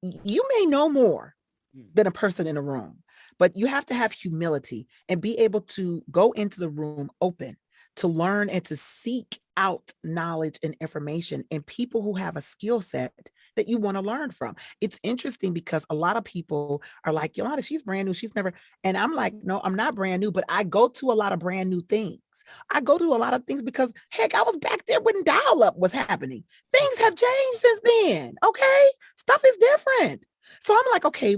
you may know more Mm. than a person in a room. But you have to have humility and be able to go into the room open to learn and to seek out knowledge and information and people who have a skill set that you want to learn from. It's interesting because a lot of people are like, Yolanda, she's brand new. She's never, and I'm like, no, I'm not brand new, but I go to a lot of brand new things. I go to a lot of things because heck, I was back there when dial up was happening. Things have changed since then. Okay. Stuff is different. So I'm like, okay,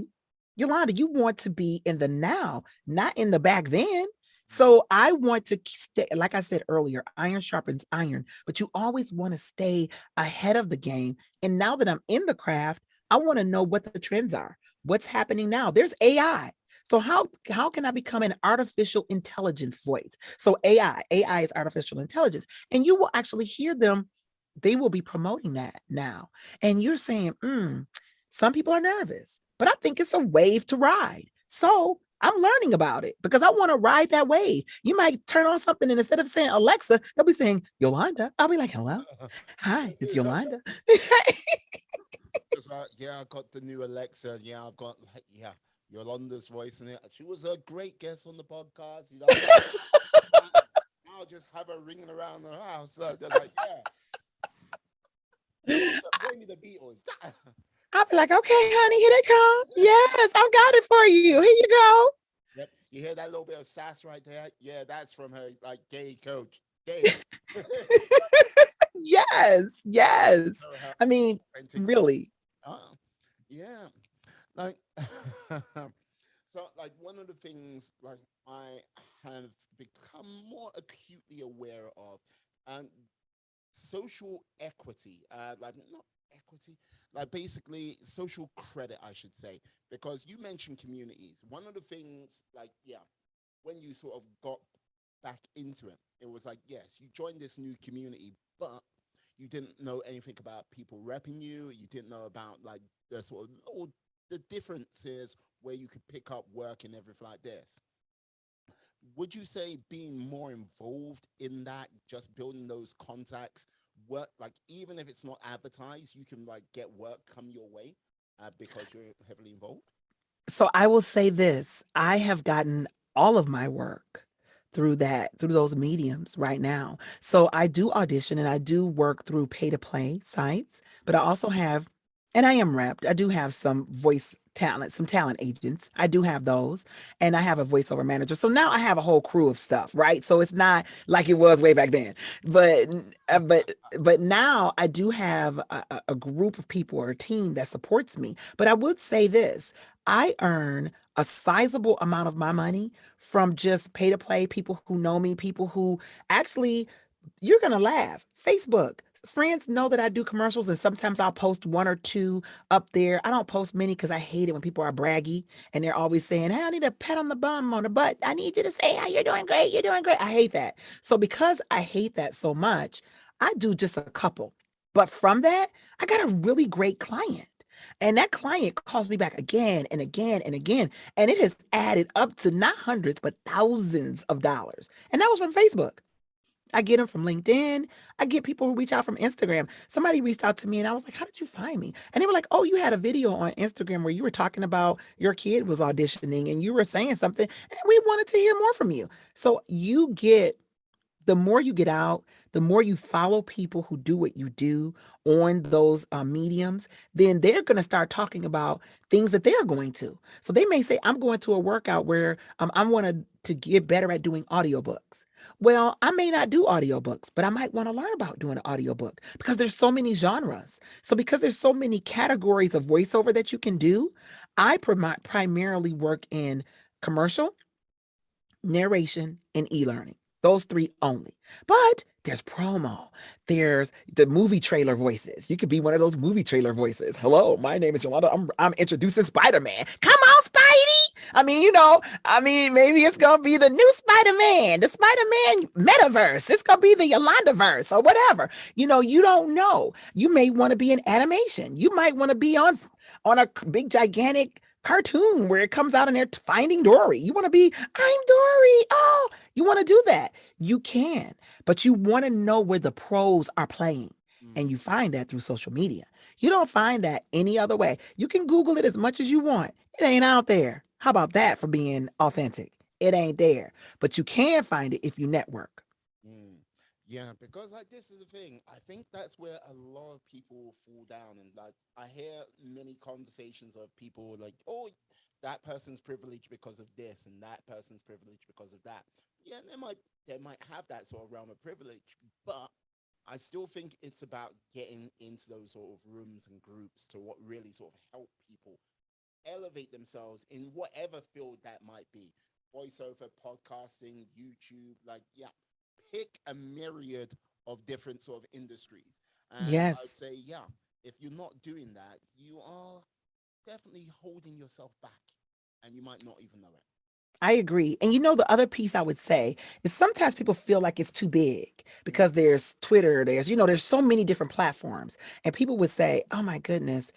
Yolanda, you want to be in the now, not in the back then. Mm. So I want to stay, like I said earlier, iron sharpens iron, but you always want to stay ahead of the game. And now that I'm in the craft, I want to know what the trends are. What's happening now? There's AI. So how can I become an artificial intelligence voice? So AI is artificial intelligence, and you will actually hear them. They will be promoting that now, and you're saying, some people are nervous, but I think it's a wave to ride. So I'm learning about it because I want to ride that wave. You might turn on something and instead of saying Alexa, they'll be saying Yolanda. I'll be like, hello, hi, it's Yolanda. Just like, yeah, I got the new Alexa. Yeah, I've got like, yeah, Yolanda's voice in it. She was a great guest on the podcast. You know, I, I'll just have her ringing around the house. So they're like, yeah, Yolanda, Play me the Beatles. I'll be like, okay, honey, here they come. Yes, I got it for you. Here you go. Yep. You hear that little bit of sass right there? Yeah, that's from her like gay coach. Gay. Yes, yes. Know her I mean, authentic self. really. Oh, yeah. Like, so like one of the things like I have become more acutely aware of, um, social equity, like not equity, like basically social credit, I should say, because you mentioned communities. One of the things, like, yeah, when you sort of got back into it, it was like, yes, you joined this new community, but you didn't know anything about people repping you. You didn't know about like the sort of all the differences where you could pick up work and everything like this. Would you say being more involved in that, just building those contacts, work, like even if it's not advertised, you can like get work come your way, because you're heavily involved? So I will say this, I have gotten all of my work through those mediums right now. So I do audition and I do work through pay to play sites, but I Mm, also have, and I am repped. I do have some voice talent, some talent agents. I do have those, and I have a voiceover manager. So now I have a whole crew of stuff, right? So it's not like it was way back then, but but now I do have a group of people or a team that supports me. But I would say this, I earn a sizable amount of my money from just pay to play, people who know me, people who actually, you're going to laugh. Facebook. Friends know that I do commercials, and sometimes I'll post one or two up there. I don't post many because I hate it when people are braggy and they're always saying, hey, I need a pat on the bum, on the butt. I need you to say, how you're doing great. You're doing great. I hate that. So, because I hate that so much, I do just a couple. But from that, I got a really great client. And that client calls me back again and again and again. And it has added up to not hundreds, but thousands of dollars. And that was from Facebook. I get them from LinkedIn. I get people who reach out from Instagram. Somebody reached out to me and I was like, how did you find me? And they were like, oh, you had a video on Instagram where you were talking about your kid was auditioning and you were saying something and we wanted to hear more from you. So you get, the more you get out, the more you follow people who do what you do on those mediums, then they're going to start talking about things that they're going to. So they may say, I'm going to a workout where I want to get better at doing audiobooks. Well, I may not do audiobooks, but I might want to learn about doing an audiobook because there's so many genres. So because there's so many categories of voiceover that you can do, I primarily work in commercial, narration, and e-learning. Those three only. But there's promo. There's the movie trailer voices. You could be one of those movie trailer voices. Hello, my name is Yolanda. I'm introducing Spider-Man. Come on, Spidey. Maybe it's gonna be the new Spider-Man, the Spider-Man metaverse. It's gonna be the Yolanda verse or whatever. You don't know. You may want to be in animation. You might want to be on a big gigantic cartoon where it comes out and they're finding Dory. You want to be, I'm Dory. Oh, you want to do that? You can, but you want to know where the pros are playing. And mm, you find that through social media. You don't find that any other way. You can Google it as much as you want. It ain't out there. How about that for being authentic? It ain't there, but you can find it if you network. mm. Yeah, because like this is the thing. I think that's where a lot of people fall down, and like I hear many conversations of people like, "Oh, that person's privileged because of this, and that person's privileged because of that." Yeah, they might have that sort of realm of privilege, but I still think it's about getting into those sort of rooms and groups to what really sort of help people elevate themselves in whatever field that might be. Voiceover, podcasting, YouTube, like, yeah, pick a myriad of different sort of industries. And I would Yes, say, yeah, if you're not doing that, you are definitely holding yourself back and you might not even know it. I agree. And the other piece I would say is sometimes people feel like it's too big Mm, because there's Twitter, there's so many different platforms. And people would say, oh my goodness,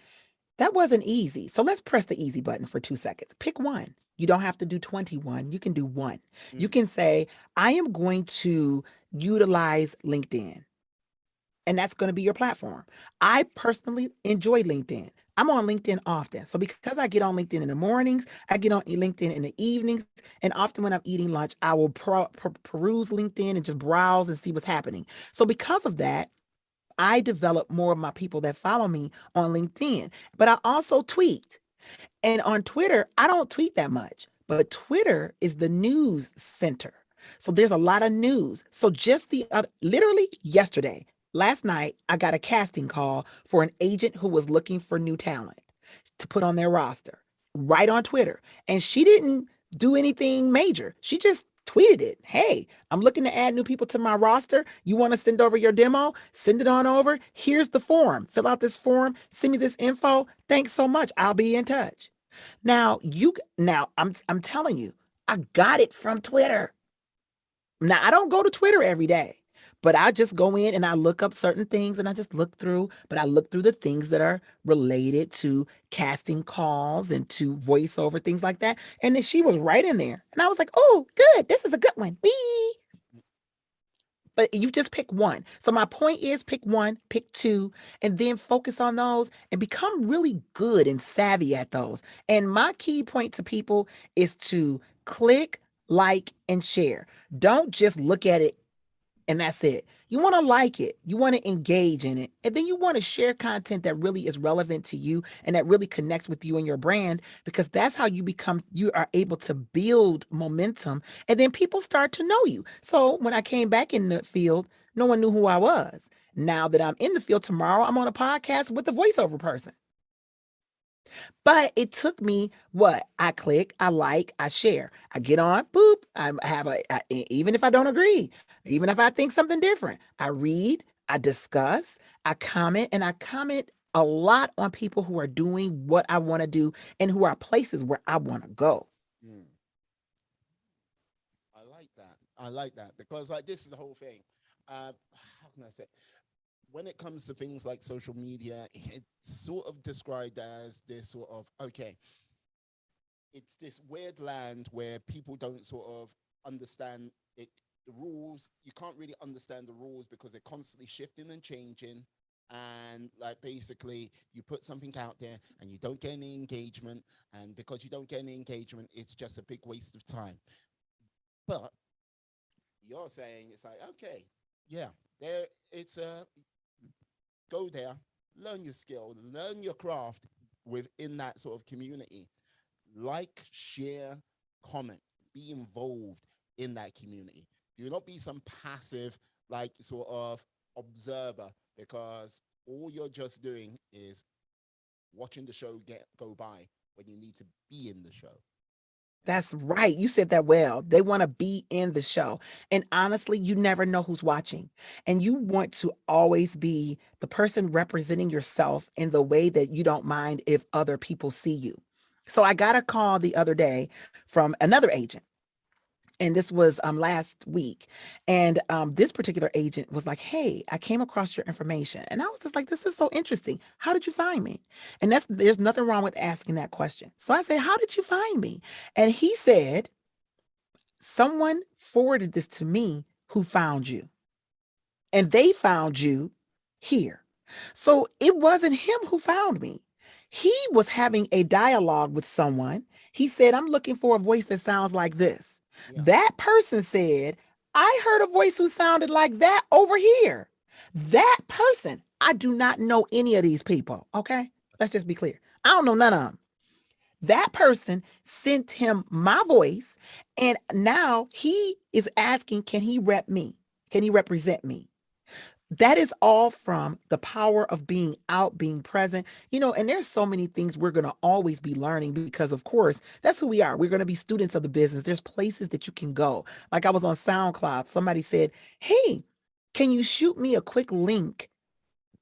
that wasn't easy. So let's press the easy button for 2 seconds. Pick one. You don't have to do 21. You can do one. You mm, can say, I am going to utilize LinkedIn, and that's going to be your platform. I personally enjoy LinkedIn. I'm on LinkedIn often. So because I get on LinkedIn in the mornings, I get on LinkedIn in the evenings, and often when I'm eating lunch, I will peruse LinkedIn and just browse and see what's happening. So because of that, I develop more of my people that follow me on LinkedIn. But I also tweet. And on Twitter, I don't tweet that much, but Twitter is the news center. So there's a lot of news. So just literally yesterday, last night, I got a casting call for an agent who was looking for new talent to put on their roster right on Twitter. And she didn't do anything major. She just tweeted it. Hey, I'm looking to add new people to my roster. You want to send over your demo? Send it on over. Here's the form. Fill out this form. Send me this info. Thanks so much. I'll be in touch. Now I'm telling you, I got it from Twitter. Now I don't go to Twitter every day, but I just go in and I look up certain things and I just look through, but I look through the things that are related to casting calls and to voiceover, things like that. And then she was right in there. And I was like, oh, good. This is a good one. Wee. But you just pick one. So my point is pick one, pick two, and then focus on those and become really good and savvy at those. And my key point to people is to click, like, and share. Don't just look at it and that's it. You want to like it, you want to engage in it, and then you want to share content that really is relevant to you and that really connects with you and your brand, because that's how you are able to build momentum, and then people start to know you. So when I came back in the field, no one knew who I was. Now that I'm in the field, tomorrow I'm on a podcast with a voiceover person. But it took me what? I click, I like, I share. I get on, boop. Even if I don't agree, even if I think something different, I read, I discuss, I comment, and I comment a lot on people who are doing what I want to do and who are places where I want to go. Mm. I like that. I like that because like this is the whole thing. How can I say? When it comes to things like social media, it's sort of described as this sort of okay, it's this weird land where people don't sort of understand it, the rules. You can't really understand the rules because they're constantly shifting and changing. And like basically, you put something out there and you don't get any engagement, and because you don't get any engagement, it's just a big waste of time. But you're saying it's like okay, yeah, there it's a go there, learn your skill, learn your craft within that sort of community. Like, share, comment, be involved in that community. Do not be some passive, like, sort of observer, because all you're just doing is watching the show get go by when you need to be in the show. That's right. You said that well. They want to be in the show. And honestly, you never know who's watching. And you want to always be the person representing yourself in the way that you don't mind if other people see you. So I got a call the other day from another agent, and this was last week. And this particular agent was like, hey, I came across your information. And I was just like, this is so interesting. How did you find me? And there's nothing wrong with asking that question. So I said, how did you find me? And he said, someone forwarded this to me who found you, and they found you here. So it wasn't him who found me. He was having a dialogue with someone. He said, I'm looking for a voice that sounds like this. Yeah. That person said, I heard a voice who sounded like that over here. That person, I do not know any of these people. Okay. Let's just be clear. I don't know none of them. That person sent him my voice, and now he is asking, can he rep me? Can he represent me? That is all from the power of being out, being present, and there's so many things we're going to always be learning because, of course, that's who we are. We're going to be students of the business. There's places that you can go. Like I was on SoundCloud. Somebody said, hey, can you shoot me a quick link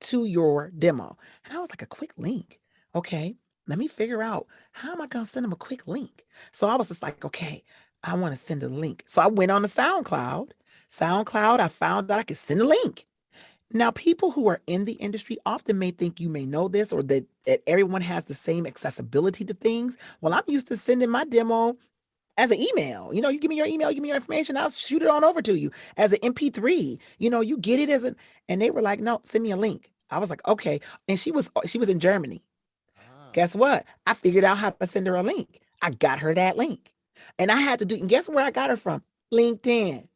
to your demo? And I was like, a quick link. Okay, let me figure out how am I going to send them a quick link? So I was just like, okay, I want to send a link. So I went on the SoundCloud. SoundCloud, I found out I could send a link. Now, people who are in the industry often may think you may know this or that everyone has the same accessibility to things. Well, I'm used to sending my demo as an email. You give me your email, give me your information, I'll shoot it on over to you as an MP3. You get it and they were like, no, send me a link. I was like, okay. And she was in Germany. Ah. Guess what? I figured out how to send her a link. I got her that link. And I had to do, and guess where I got her from? LinkedIn.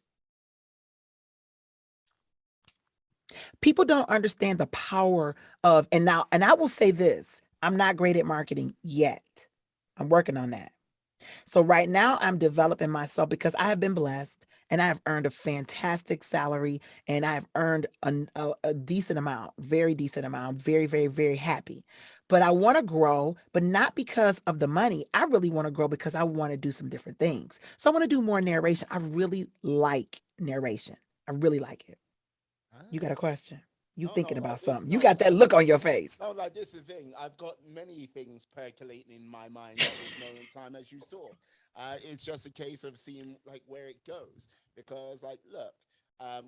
People don't understand the power of, and I will say this, I'm not great at marketing yet. I'm working on that. So right now I'm developing myself because I have been blessed and I have earned a fantastic salary and I have earned a decent amount, very decent amount. I'm very, very, very happy. But I want to grow, but not because of the money. I really want to grow because I want to do some different things. So I want to do more narration. I really like narration. I really like it. You got a Ah. question? You No, thinking no, about like this. something? You No, got that look on your face. no, like this is the thing. I've got many things percolating in my mind at this moment in time, as you saw. It's just a case of seeing like where it goes. Because, like, look,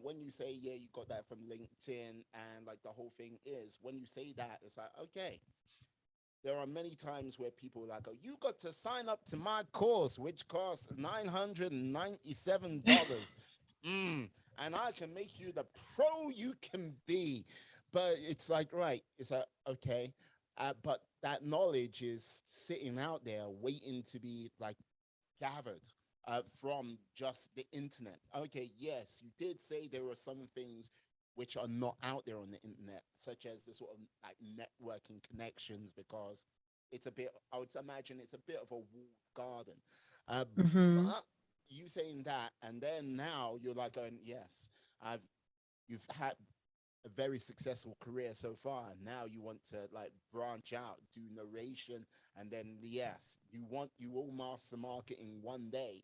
when you say, yeah, you got that from LinkedIn, and like the whole thing is, when you say that, it's like, okay, there are many times where people are like, oh, you got to sign up to my course, which costs $997. And I can make you the pro you can be. But it's like, right, it's like, okay. But that knowledge is sitting out there waiting to be like gathered from just the internet. Okay, yes, you did say there were some things which are not out there on the internet, such as the sort of like networking connections, because it's a bit, I would imagine it's a bit of a walled garden. Uh, Hmm. but you saying that, and then now you're like going, yes, I've, you've had a very successful career so far. Now you want to like branch out, do narration, and then yes, you will master marketing one day.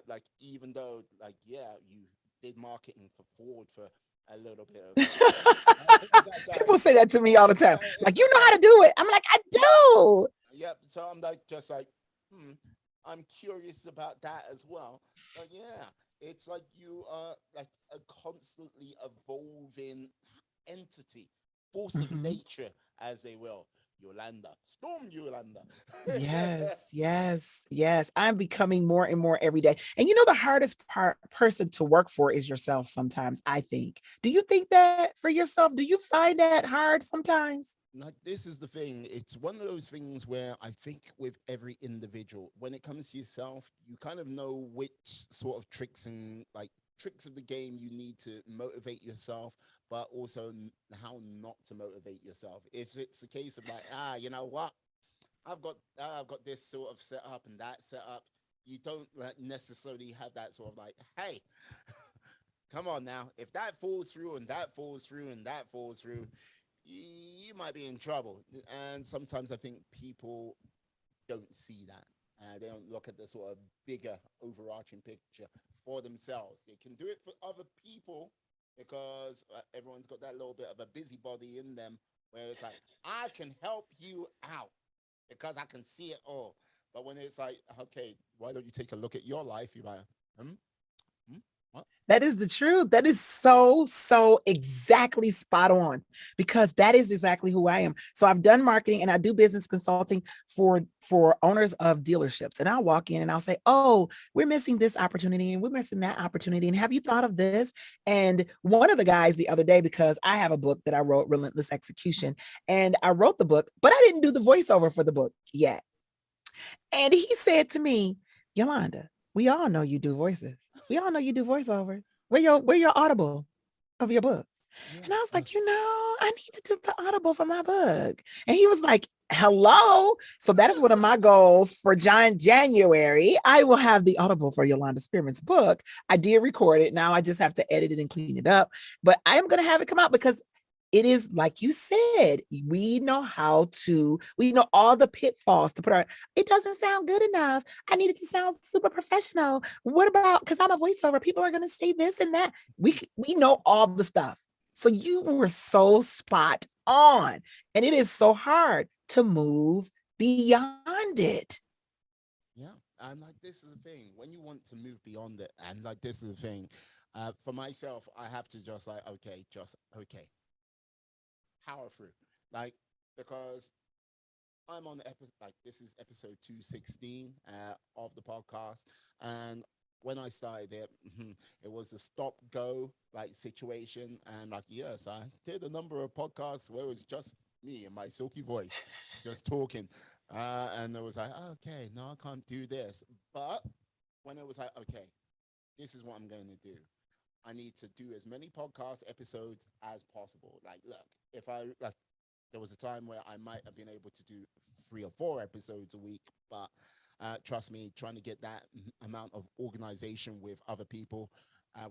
Like even though like yeah, you did marketing for Ford for a little bit of time. It's like People going, say that to me all the time. Like, it's you just know how like to do it. I'm like, I do. yep. So I'm like just like hmm, I'm curious about that as well. But yeah, it's like you are like a constantly evolving entity, force of Hmm. nature, as they will. Yolanda, storm Yolanda. Yes, yes, yes. I'm becoming more and more every day. And you know, the hardest person to work for is yourself sometimes, I think. Do you think that for yourself? Do you find that hard sometimes? Like this is the thing. It's one of those things where I think with every individual, when it comes to yourself, you kind of know which sort of tricks and like tricks of the game you need to motivate yourself, but also how not to motivate yourself. If it's a case of like, you know what, I've got this sort of set up and that set up. You don't like, necessarily have that sort of like, hey, come on now. If that falls through and that falls through and that falls through, you might be in trouble. And sometimes I think people don't see that. They don't look at the sort of bigger overarching picture for themselves. They can do it for other people because everyone's got that little bit of a busybody in them where it's like, I can help you out because I can see it all. But when it's like, okay, why don't you take a look at your life? You're like, hmm, hmm, what? That is the truth. That is so, so exactly spot on because that is exactly who I am. So I've done marketing and I do business consulting for owners of dealerships. And I'll walk in and I'll say, "Oh, we're missing this opportunity and we're missing that opportunity. And have you thought of this?" And one of the guys the other day, because I have a book that I wrote, Relentless Execution, and I wrote the book, but I didn't do the voiceover for the book yet. And he said to me, "Yolanda, we all know you do voices. We all know you do voiceovers. Where your audible of your book?" Yeah. And I was like, I need to do the audible for my book. And he was like, hello. So that is one of my goals for John January. I will have the audible for Yolanda Spearman's book. I did record it. Now I just have to edit it and clean it up. But I am going to have it come out because it is like you said, we know all the pitfalls to put our, it doesn't sound good enough. I need it to sound super professional. What about, because I'm a voiceover, people are going to say this and that. We know all the stuff. So you were so spot on. And it is so hard to move beyond it. Yeah. And like this is the thing. When you want to move beyond it, and like this is the thing, for myself, I have to just like, okay, just okay, power through. Like, because I'm on the episode, like, this is episode 216 of the podcast. And when I started it, it was a stop go like situation. And like, yes, I did a number of podcasts where it was just me and my silky voice just talking. And it was like, okay, no, I can't do this. But when it was like, okay, this is what I'm going to do. I need to do as many podcast episodes as possible. Like, look, if I like, there was a time where I might have been able to do 3 or 4 episodes a week, but trust me, trying to get that amount of organization with other people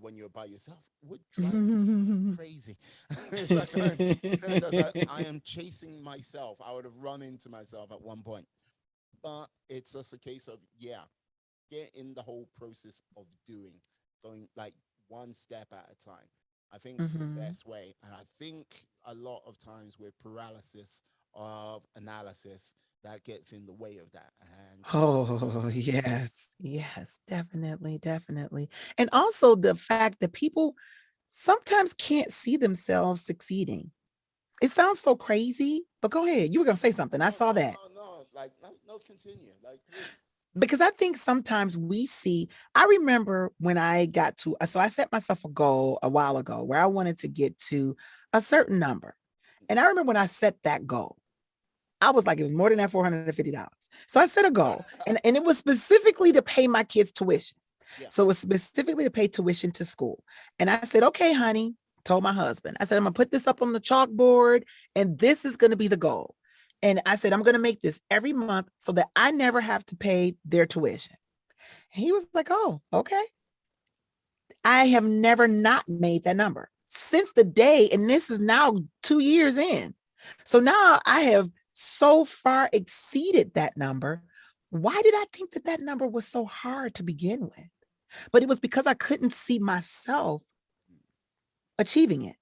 when you're by yourself would drive me crazy. It's like I am chasing myself. I would have run into myself at one point, but it's just a case of get in the whole process of going like one step at a time. I think it's the Mhm. best way. And I think a lot of times with paralysis of analysis, that gets in the way of that. And Oh, yes. Yes, definitely, definitely. And also the fact that people sometimes can't see themselves succeeding. It sounds so crazy, but go ahead. You were going to say something. I no, saw no, that. no, no, like no, no, continue. Like, please. Because I think sometimes we see, I remember when I got to, so I set myself a goal a while ago where I wanted to get to a certain number. And I remember when I set that goal, I was like, it was more than that $450. So I set a goal and it was specifically to pay my kids' tuition. Yeah. So it was specifically to pay tuition to school. And I said, okay, honey, told my husband, I said, I'm going to put this up on the chalkboard and this is going to be the goal. And I said, I'm going to make this every month so that I never have to pay their tuition. And he was like, oh, okay. I have never not made that number since the day. And this is now 2 years in. So now I have so far exceeded that number. Why did I think that that number was so hard to begin with? But it was because I couldn't see myself achieving it.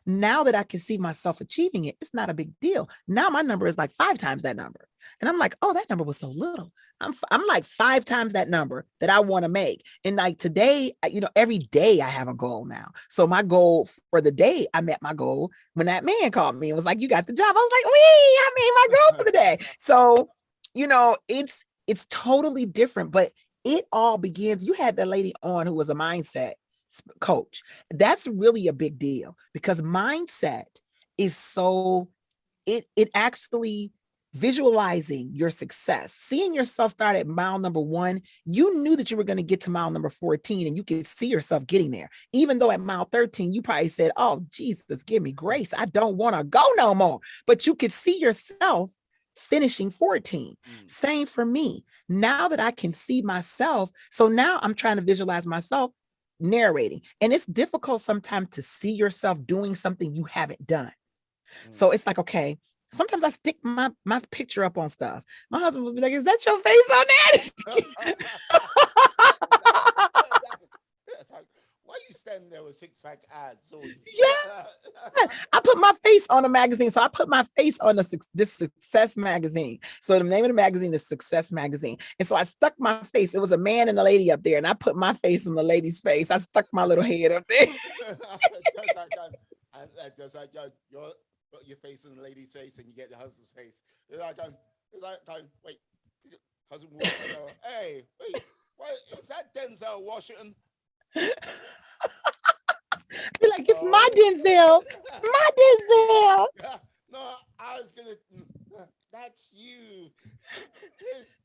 Now that I can see myself achieving it, it's not a big deal. Now my number is like 5 times that number. And I'm like, oh, that number was so little. I'm like 5 times that number that I want to make. And like today, every day I have a goal now. So my goal for the day, I met my goal when that man called me and was like, you got the job. I was like, wee, I made my goal for the day. So, it's totally different, but it all begins. You had that lady on who was a mindset coach. That's really a big deal because mindset is so it actually visualizing your success, seeing yourself start at mile number 1, you knew that you were going to get to mile number 14 and you could see yourself getting there. Even though at mile 13 you probably said, "Oh, Jesus, give me grace. I don't want to go no more." But you could see yourself finishing 14. Mm, Same for me. Now that I can see myself, so now I'm trying to visualize myself narrating. And it's difficult sometimes to see yourself doing something you haven't done. mm. So it's like, okay, sometimes I stick my picture up on stuff. My husband will be like, "Is that your face on that?" It's like, why are you standing there with six-pack ads? Or Yeah, I put my face on a magazine. So I put my face on this Success magazine. So the name of the magazine is Success Magazine. And so I stuck my face. It was a man and a lady up there, and I put my face on the lady's face. I stuck my little head up there. just like and just like you're put your face in the lady's face and you get the husband's face. It's like wait, husband walks in, hey, wait, what is that Denzel Washington? Be like, it's my No. Denzel. My Denzel. Yeah, no, I was gonna. That's you.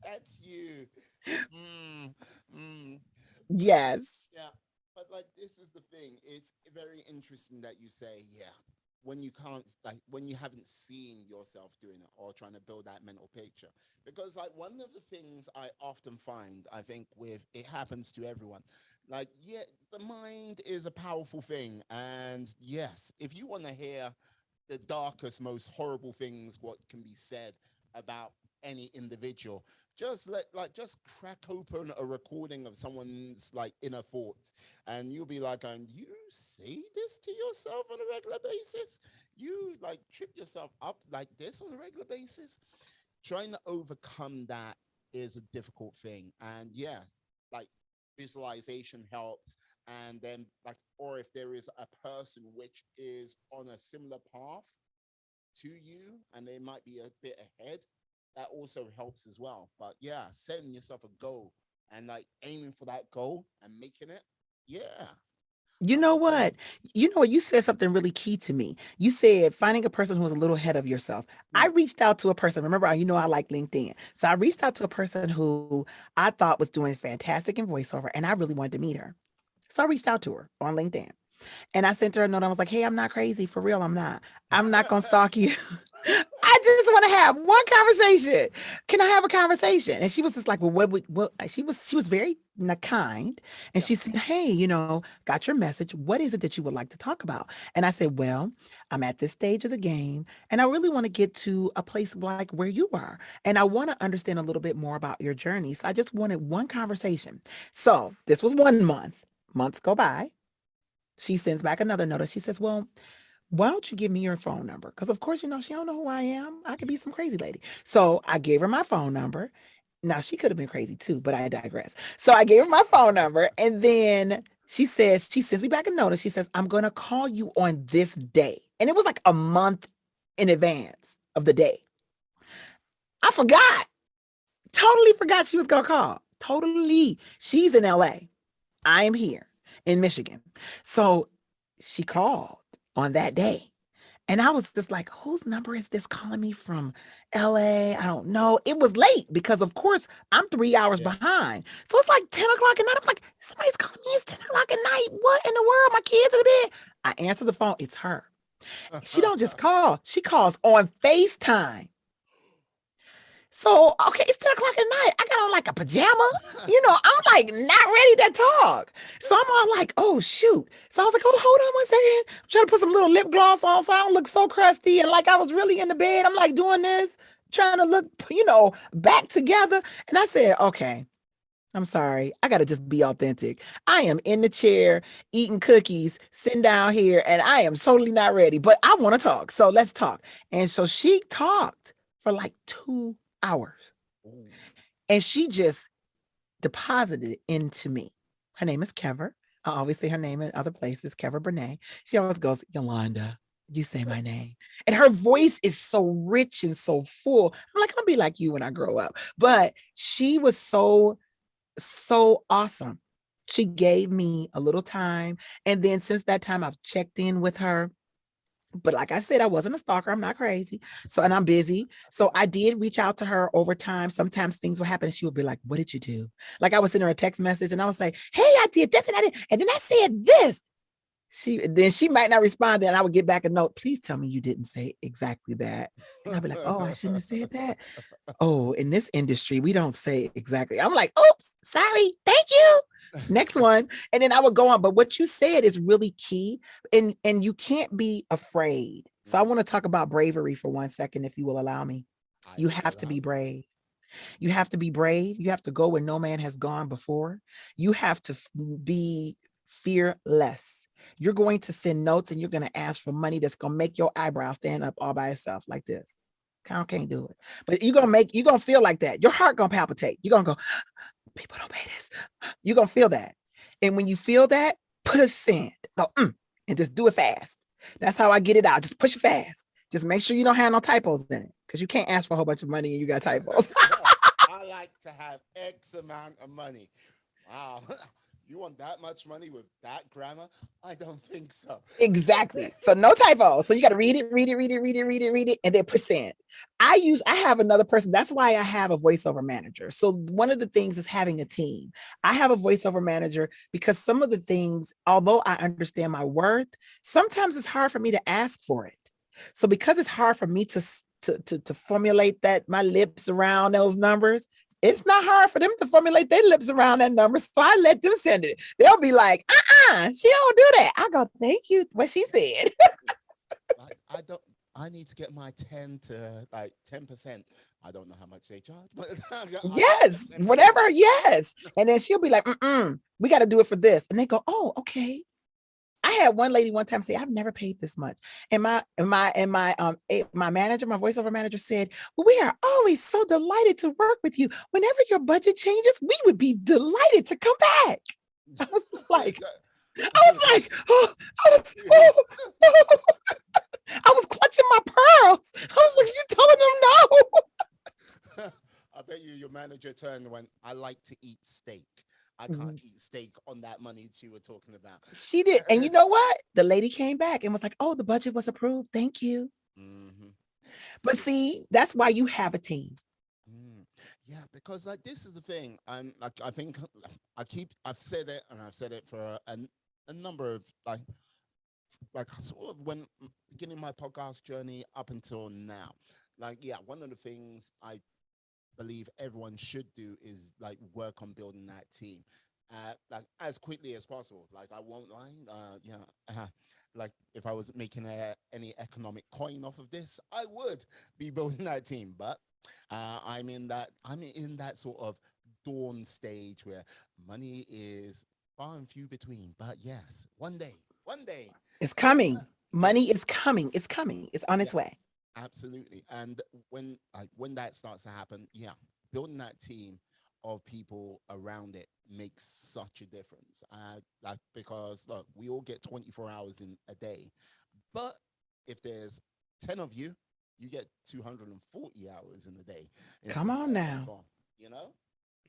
That's you. Mm, mm. But Yes. yeah, but like this is the thing. It's very interesting that you say, yeah, when you can't, like, when you haven't seen yourself doing it or trying to build that mental picture. Because, like, one of the things I often find, I think, with it happens to everyone, like, yeah, the mind is a powerful thing. And yes, if you want to hear the darkest, most horrible things what can be said about any individual, just crack open a recording of someone's like inner thoughts, and you'll be like, you say this to yourself on a regular basis? You like trip yourself up like this on a regular basis? Trying to overcome that is a difficult thing. And yeah, like visualization helps. And then like, or if there is a person which is on a similar path to you and they might be a bit ahead, that also helps as well. But yeah, setting yourself a goal and like aiming for that goal and making it, yeah. You know what? You know what? You said something really key to me. You said finding a person who is a little ahead of yourself. I Mm, reached out to a person. Remember, I like LinkedIn. So I reached out to a person who I thought was doing fantastic in voiceover, and I really wanted to meet her. So I reached out to her on LinkedIn. And I sent her a note. I was like, hey, I'm not crazy. For real, I'm not. I'm not going to stalk you. I just want to have one conversation. Can I have a conversation? And she was just like, well, what she was very kind. And Yeah. she said, hey, got your message. What is it that you would like to talk about? And I said, well, I'm at this stage of the game and I really want to get to a place like where you are. And I want to understand a little bit more about your journey. So I just wanted one conversation. So this was 1 month. Months go by. She sends back another notice. She says, well, why don't you give me your phone number? Because of course, she don't know who I am. I could be some crazy lady. So I gave her my phone number. Now she could have been crazy too, but I digress. So I gave her my phone number. And then she sends me back a notice. She says, I'm going to call you on this day. And it was like a month in advance of the day. I forgot. Totally forgot she was going to call. Totally. She's in LA. I am here in Michigan. So she called on that day. And I was just like, whose number is this calling me from LA? I don't know. It was late because, of course, I'm 3 hours Yeah. behind. So it's like 10 o'clock at night. I'm like, somebody's calling me. It's 10 o'clock at night. What in the world? My kids are there. I answer the phone. It's her. She don't just call. She calls on FaceTime. So, okay, it's 10 o'clock at night. I got on like a pajama. I'm like not ready to talk. So I'm all like, oh, shoot. So I was like, oh, hold on 1 second. I'm trying to put some little lip gloss on so I don't look so crusty. And like I was really in the bed. I'm like doing this, trying to look, back together. And I said, okay, I'm sorry. I got to just be authentic. I am in the chair eating cookies, sitting down here, and I am totally not ready, but I want to talk. So let's talk. And so she talked for like 2 hours Ooh. and she just deposited into me. Her name is Kever. I always say her name in other places, Kever Brene. She always goes, Yolanda, you say my name. And her voice is so rich and so full. I'm like, I'm gonna be like you when I grow up. But she was so awesome. She gave me a little time. And then since that time, I've checked in with her. But like I said, I wasn't a stalker. I'm not crazy. So, and I'm busy. So I did reach out to her over time. Sometimes things would happen. And she would be like, what did you do? Like I would send her a text message and I was like, hey, I did this and I did. And then I said this. She might not respond. Then I would get back a note. Please tell me you didn't say exactly that. And I'll be like, oh, I shouldn't have said that. Oh, in this industry, we don't say exactly. I'm like, oops, sorry. Thank you. Next one. And then I would go on. But what you said is really key. And you can't be afraid. So I Mm, want to talk about bravery for 1 second, if you will allow me. I You will have to allow be you. brave. You have to be brave. You have to go where no man has gone before. You have to be fearless. You're going to send notes and you're going to ask for money that's going to make your eyebrows stand up all by itself like this. Can't do it. But you're gonna feel like that. Your heart gonna palpitate. You're gonna go, people don't pay this. You're gonna feel that. And when you feel that, push send. Go, and just do it fast. That's how I get it out. Just push it fast. Just make sure you don't have no typos in it. Because you can't ask for a whole bunch of money and you got typos. I like to have X amount of money. Wow. You want that much money with that grammar? I don't think so. Exactly. So no typos. So you got to read it, read it, read it, read it, read it, read it, and then percent. I have another person. That's why I have a voiceover manager. So one of the things is having a team. I have a voiceover manager because some of the things, although I understand my worth, sometimes it's hard for me to ask for it. So because it's hard for me to formulate that my lips around those numbers, it's not hard for them to formulate their lips around that number. So I let them send it. They'll be like, she don't do that. I go, thank you. What she said. I don't. I need to get my 10 to like 10%. I don't know how much they charge, but I need Yes, that 10%. whatever. Yes. And then she'll be like, we got to do it for this. And they go, oh, okay. I had one lady one time say, I've never paid this much. My manager, my voiceover manager said, well, we are always so delighted to work with you. Whenever your budget changes, we would be delighted to come back. I was just like, oh, oh, oh. I was clutching my pearls. I was like, you telling them no? I bet you your manager turned and went, I like to eat steak. I can't eat steak on that money she was talking about. She did. And you know what? The lady came back and was like, oh, the budget was approved. Thank you. Hmm. But see, that's why you have a team. Mm. Yeah, because like this is the thing. I'm like I think I've said it and I've said it for a number of like sort of when beginning my podcast journey up until now. Like yeah, one of the things I believe everyone should do is like work on building that team. Like as quickly as possible. Like I won't lie. Like if I was making any economic coin off of this, I would be building that team. But I'm in that sort of dawn stage where money is far and few between. But yes, one day, It's when coming. yeah, Money is coming. It's coming. It's on its yeah, way. absolutely. And when that starts to happen, yeah, building that team of people around it makes such a difference. Like because look, we all get 24 hours in a day, but if there's 10 of you, you get 240 hours in a day Come instead on of now. four. You know?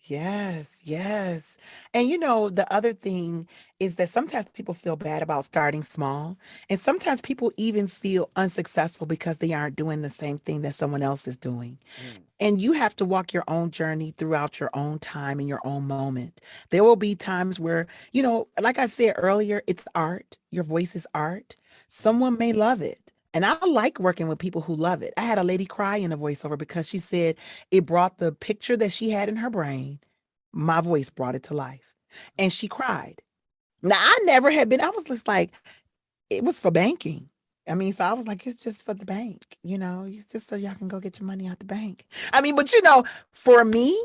Yes, yes. And the other thing is that sometimes people feel bad about starting small. And sometimes people even feel unsuccessful because they aren't doing the same thing that someone else is doing. Mm, And you have to walk your own journey throughout your own time and your own moment. There will be times where, like I said earlier, it's art. Your voice is art. mm, Someone may love it. And I like working with people who love it. I had a lady cry in a voiceover because she said it brought the picture that she had in her brain. My voice brought it to life. And she cried. Now, I never had been, I was just like, it was for banking. I mean, so I was like, it's just for the bank, it's just so y'all can go get your money out the bank. I mean, but for me,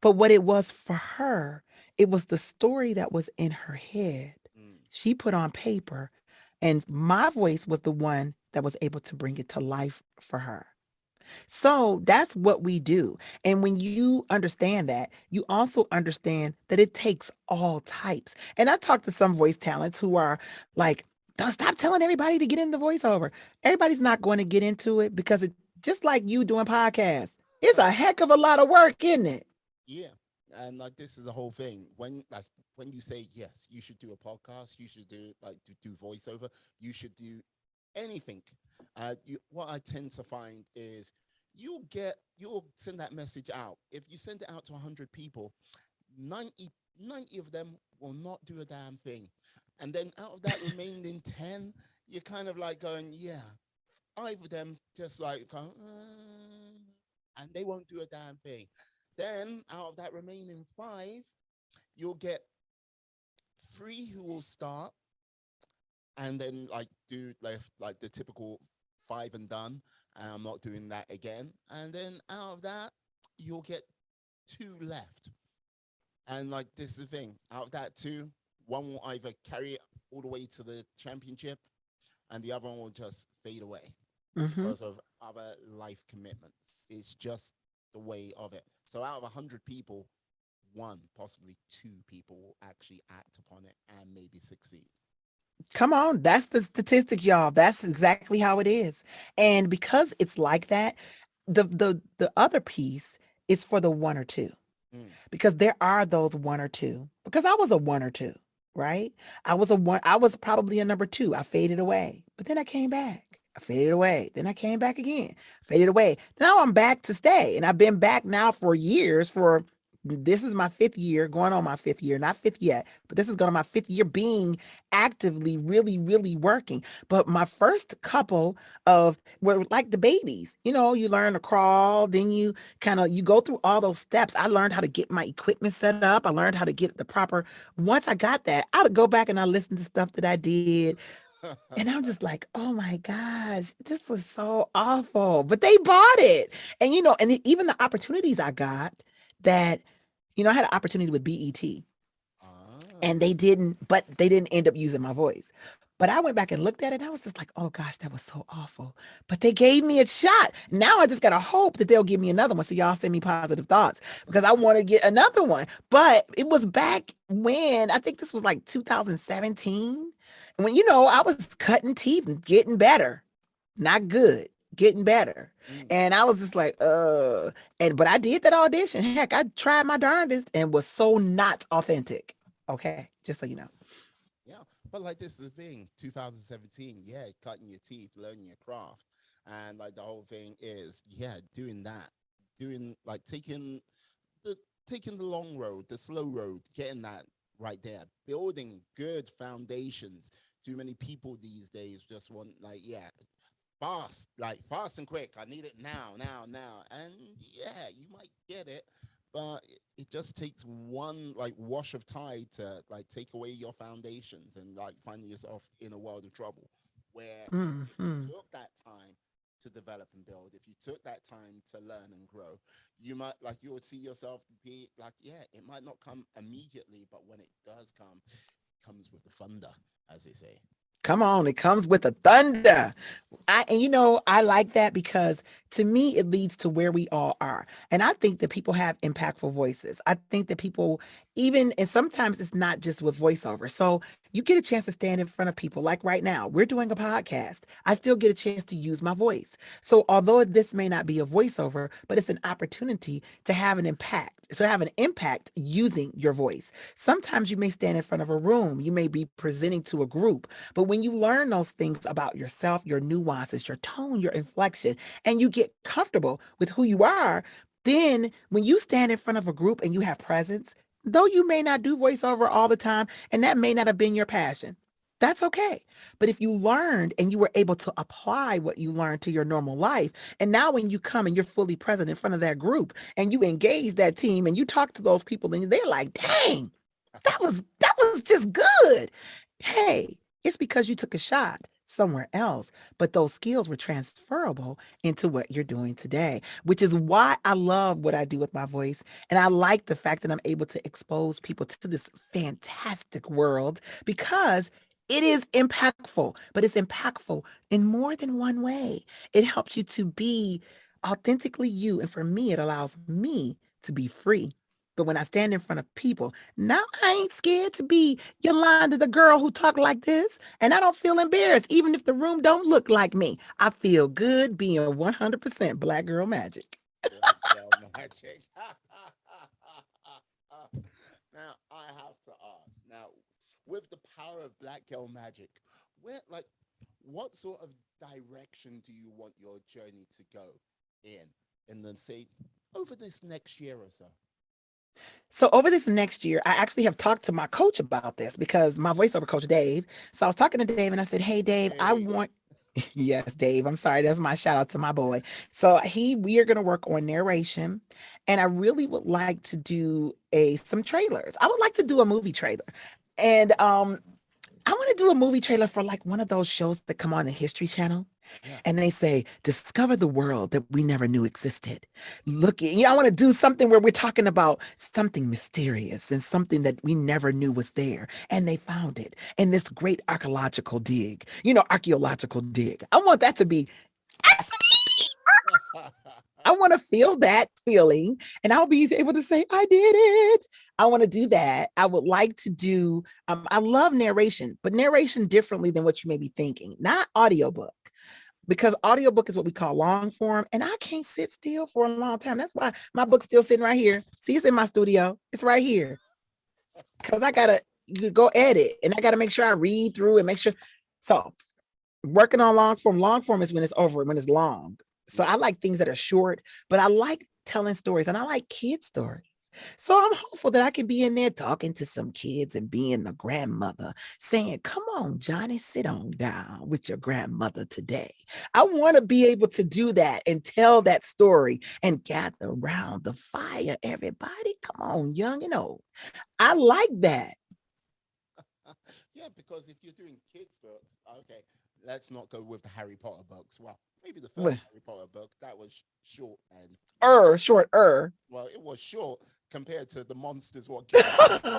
but what it was for her, it was the story that was in her head. mm. She put on paper, and my voice was the one that was able to bring it to life for her. So that's what we do. And when you understand that, you also understand that it takes all types. And I talk to some voice talents who are like, don't stop telling everybody to get into voiceover. Everybody's not going to get into it because it just like you doing podcasts. It's a heck of a lot of work, isn't it? Yeah. And like this is the whole thing. When you say yes, you should do a podcast, you should do voiceover, you should do anything. What I tend to find is you'll send that message out. If you send it out to 100 people, 90 of them will not do a damn thing. And then out of that remaining 10, you're kind of like going, yeah, five of them just like go, and they won't do a damn thing. Then out of that remaining five, you'll get three who will start and then do like the typical five and done. And I'm not doing that again. And then out of that, you'll get two left. And like this is the thing, out of that two, one will either carry it all the way to the championship, and the other one will just fade away Hmm. because of other life commitments. It's just the way of it. So out of 100 people, one, possibly two people will actually act upon it and maybe succeed. Come on, that's the statistic, y'all. That's exactly how it is. And because it's like that, the other piece is for the one or two. Mm, Because there are those one or two. Because I was a one or two, right? I was probably a number two. I faded away, but then I came back. I faded away. Then I came back again. Faded away. Now I'm back to stay. And I've been back now for years for this is my fifth year, going on my fifth year, not fifth yet, but this is going on my fifth year being actively, really, really working. But my first couple of were like the babies. You learn to crawl, then you go through all those steps. I learned how to get my equipment set up. I learned how to get the proper. Once I got that, I would go back and I listen to stuff that I did, and I'm just like, oh my gosh, this was so awful. But they bought it, and even the opportunities I got that, I had an opportunity with BET, ah, and they didn't end up using my voice. But I went back and looked at it and I was just like, oh gosh, that was so awful. But they gave me a shot. Now I just gotta hope that they'll give me another one. So y'all send me positive thoughts because I want to get another one. But it was back when I think this was like 2017. When I was cutting teeth and getting better. Not good, getting better. mm, And I was just like, but I did that audition. Heck, I tried my darndest and was so not authentic. Okay, just so you know. yeah. But like this is the thing, 2017, yeah, cutting your teeth, learning your craft, and like the whole thing is, yeah, doing that. doing like the taking the long road, the slow road, getting that right there, building good foundations. Too many people these days just want like, yeah, fast, like fast and quick. I need it now, now, now. And yeah, you might get it, but it just takes one like wash of tide to like take away your foundations and like find yourself in a world of trouble. Whereas if you Hmm. took that time to develop and build, if you took that time to learn and grow, you might like you would see yourself be like, yeah, it might not come immediately, but when it does come, it comes with the thunder, as they say. Come on, it comes with a thunder. And I like that because to me it leads to where we all are. And I think that people have impactful voices. I think that people even and sometimes it's not just with voiceover. So you get a chance to stand in front of people like right now. We're doing a podcast. I still get a chance to use my voice. So although this may not be a voiceover, but it's an opportunity to have an impact. So have an impact using your voice. Sometimes you may stand in front of a room, you may be presenting to a group, but when you learn those things about yourself, your nuances, your tone, your inflection, and you get comfortable with who you are, then when you stand in front of a group and you have presence, though you may not do voiceover all the time, and that may not have been your passion, that's okay. But if you learned and you were able to apply what you learned to your normal life, and now when you come and you're fully present in front of that group and you engage that team and you talk to those people and they're like, dang, that was just good. Hey, it's because you took a shot somewhere else, but those skills were transferable into what you're doing today, which is why I love what I do with my voice. And I like the fact that I'm able to expose people to this fantastic world because it is impactful, but it's impactful in more than one way. It helps you to be authentically you. And for me, it allows me to be free. But when I stand in front of people, now I ain't scared to be Yolanda, the girl who talk like this, and I don't feel embarrassed, even if the room don't look like me. I feel good being 100% black girl magic. Black girl magic. Now I have to ask. Now, with the power of black girl magic, where like, what sort of direction do you want your journey to go in, and then say over this next year or so? So over this next year, I actually have talked to my coach about this because my voiceover coach, Dave. So I was talking to Dave and I said, hey, Dave, I Hey, want yes, Dave. I'm sorry. That's my shout out to my boy. So we are going to work on narration, and I really would like to do a some trailers. I would like to do a movie trailer, and I want to do a movie trailer for like one of those shows that come on the History Channel, yeah. and they say, "Discover the world that we never knew existed." I want to do something where we're talking about something mysterious and something that we never knew was there, and they found it in this great archaeological dig. I want that to be. I want to feel that feeling and I'll be able to say, I did it. I want to do that. I would like to do, I love narration, but narration differently than what you may be thinking, not audiobook. Because audiobook is what we call long form, and I can't sit still for a long time. That's why my book's still sitting right here. See, it's in my studio. It's right here because I gotta you go edit, and I gotta make sure I read through and make sure. So working on long form. Long form is when it's over, when it's long. So Yeah. I like things that are short, but I like telling stories and I like kid stories. So I'm hopeful that I can be in there talking to some kids and being the grandmother, saying, come on, Johnny, sit on down with your grandmother today. I want to be able to do that and tell that story and gather around the fire, everybody. Come on, young and old. I like that. Yeah, because if you're doing kids' books, okay, let's not go with the Harry Potter books. Well, maybe the Well, first Harry Potter book that was short and you know, short, well, it was short compared to the monsters what came after.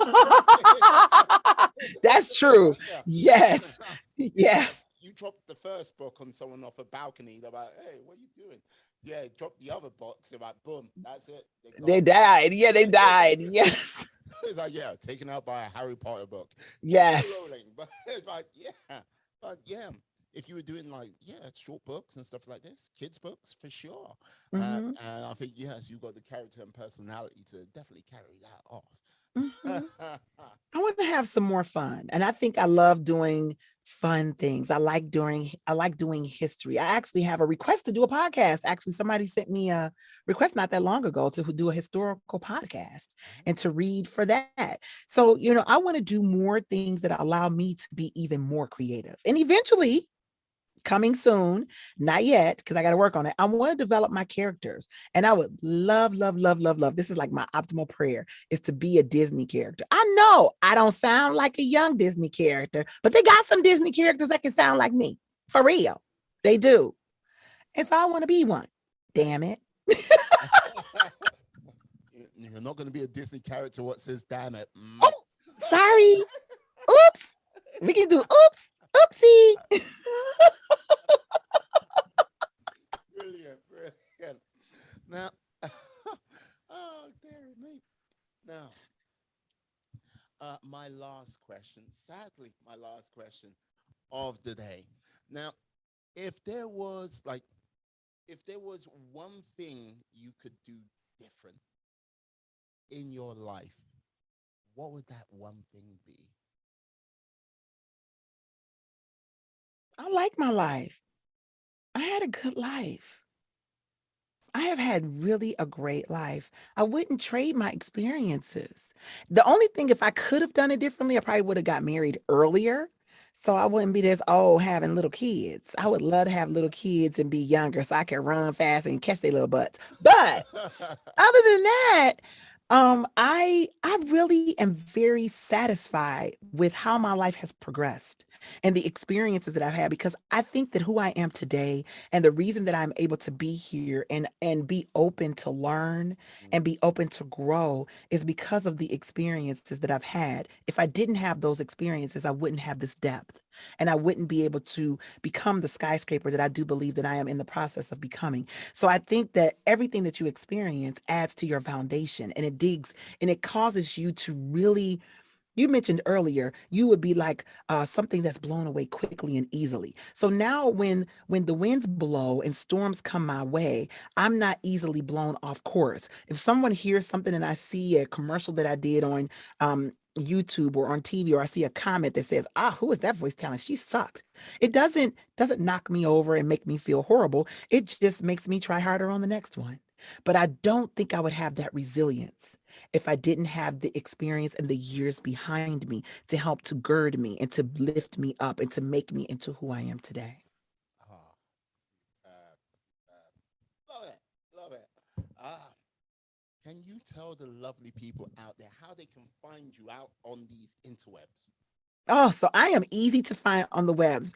That's true. Like, yeah, Yes. it's like Yes. you dropped the first book on someone off a balcony. They're like, "Hey, what are you doing?" Yeah, drop the other box. They're like, "Boom, that's it. They're They gone." died. Yeah, they died. Yes. It's like, yeah, taken out by a Harry Potter book. J.K. Yes. Rowling, but it's like, yeah, but yeah, if you were doing like, yeah, short books and stuff like this, kids' books for sure. Hmm. And I think yes, you've got the character and personality to definitely carry that Hmm. off. I want to have some more fun. And I think I love doing fun things. I like doing history. I actually have a request to do a podcast. Actually, somebody sent me a request not that long ago to do a historical podcast and to read for that. So, I want to do more things that allow me to be even more creative. And eventually, coming soon, not yet, because I got to work on it. I want to develop my characters. And I would love, love, love, love, love. This is like my optimal prayer is to be a Disney character. I know I don't sound like a young Disney character, but they got some Disney characters that can sound like me. For real. They do. And so I want to be one. Damn it. You're not going to be a Disney character. What says "damn it"? Oh, sorry. Oops. We can do oops. Oopsie. Brilliant, brilliant. Now, oh, dear me. Now, my last question. Sadly, my last question of the day. Now, if there was like, if there was one thing you could do different in your life, what would that one thing be? I like my life. I had a good life. I have had really a great life. I wouldn't trade my experiences. The only thing, if I could have done it differently, I probably would have got married earlier. So I wouldn't be this old having little kids. I would love to have little kids and be younger so I could run fast and catch their little butts. But other than that, I really am very satisfied with how my life has progressed and the experiences that I've had because I think that who I am today and the reason that I'm able to be here and be open to learn and Mm, be open to grow is because of the experiences that I've had. If I didn't have those experiences, I wouldn't have this depth and I wouldn't be able to become the skyscraper that I do believe that I am in the process of becoming. So I think that everything that you experience adds to your foundation and it digs and it causes you to really you mentioned earlier you would be like something that's blown away quickly and easily. So now when the winds blow and storms come my way, I'm not easily blown off course. If someone hears something and I see a commercial that I did on YouTube or on TV, or I see a comment that says, who is that voice talent? She sucked. It doesn't knock me over and make me feel horrible. It just makes me try harder on the next one. But I don't think I would have that resilience if I didn't have the experience and the years behind me to help to gird me and to lift me up and to make me into who I am today. ah, love it, love it. Ah, can you tell the lovely people out there how they can find you out on these interwebs? Oh, so I am easy to find on the web.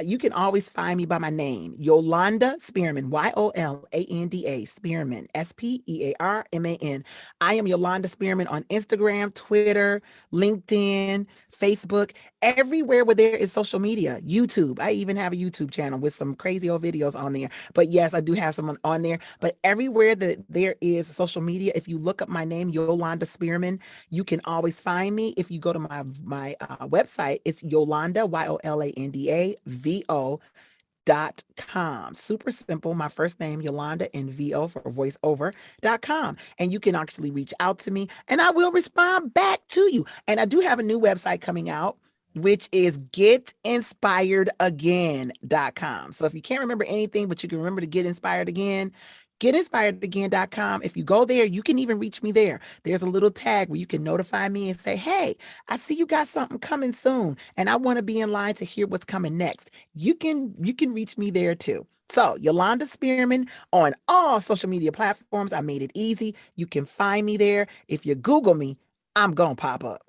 You can always find me by my name, Yolanda Spearman, Yolanda Spearman, Spearman. I am Yolanda Spearman on Instagram, Twitter, LinkedIn, Facebook, everywhere where there is social media, YouTube. I even have a YouTube channel with some crazy old videos on there. But yes, I do have some on there. But everywhere that there is social media, if you look up my name, Yolanda Spearman, you can always find me. If you go to my website, it's Yolanda, Yolanda.vo.com. Super simple. My first name, Yolanda, and VO for voiceover.com. And you can actually reach out to me and I will respond back to you. And I do have a new website coming out, which is getinspiredagain.com. So if you can't remember anything, but you can remember to get inspired again, getinspiredagain.com. If you go there, you can even reach me there. There's a little tag where you can notify me and say, hey, I see you got something coming soon and I want to be in line to hear what's coming next. You can reach me there too. So Yolanda Spearman on all social media platforms. I made it easy. You can find me there. If you Google me, I'm gonna pop up.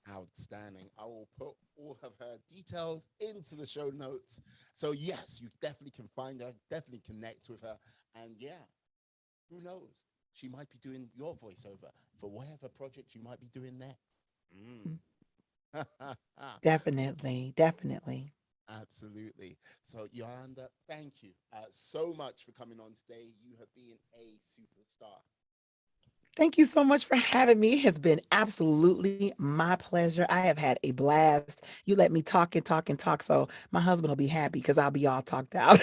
Outstanding. I will put all of her details into the show notes. So, yes, you definitely can find her, definitely connect with her. And yeah, who knows? She might be doing your voiceover for whatever project you might be doing next. Mm. Definitely, definitely. Absolutely. So, Yolanda, thank you so much for coming on today. You have been a superstar. Thank you so much for having me. It has been absolutely my pleasure. I have had a blast. You let me talk and talk and talk. So my husband will be happy because I'll be all talked out.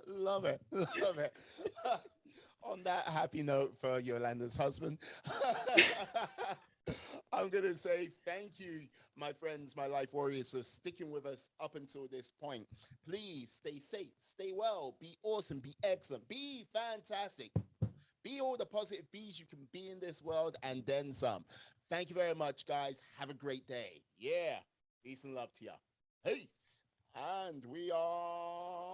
Love it. Love it. On that happy note for Yolanda's husband, I'm going to say thank you, my friends, my life warriors, for sticking with us up until this point. Please stay safe, stay well, be awesome, be excellent, be fantastic. Be all the positive bees you can be in this world and then some. Thank you very much, guys. Have a great day. Yeah. Peace and love to you. Peace. And we are.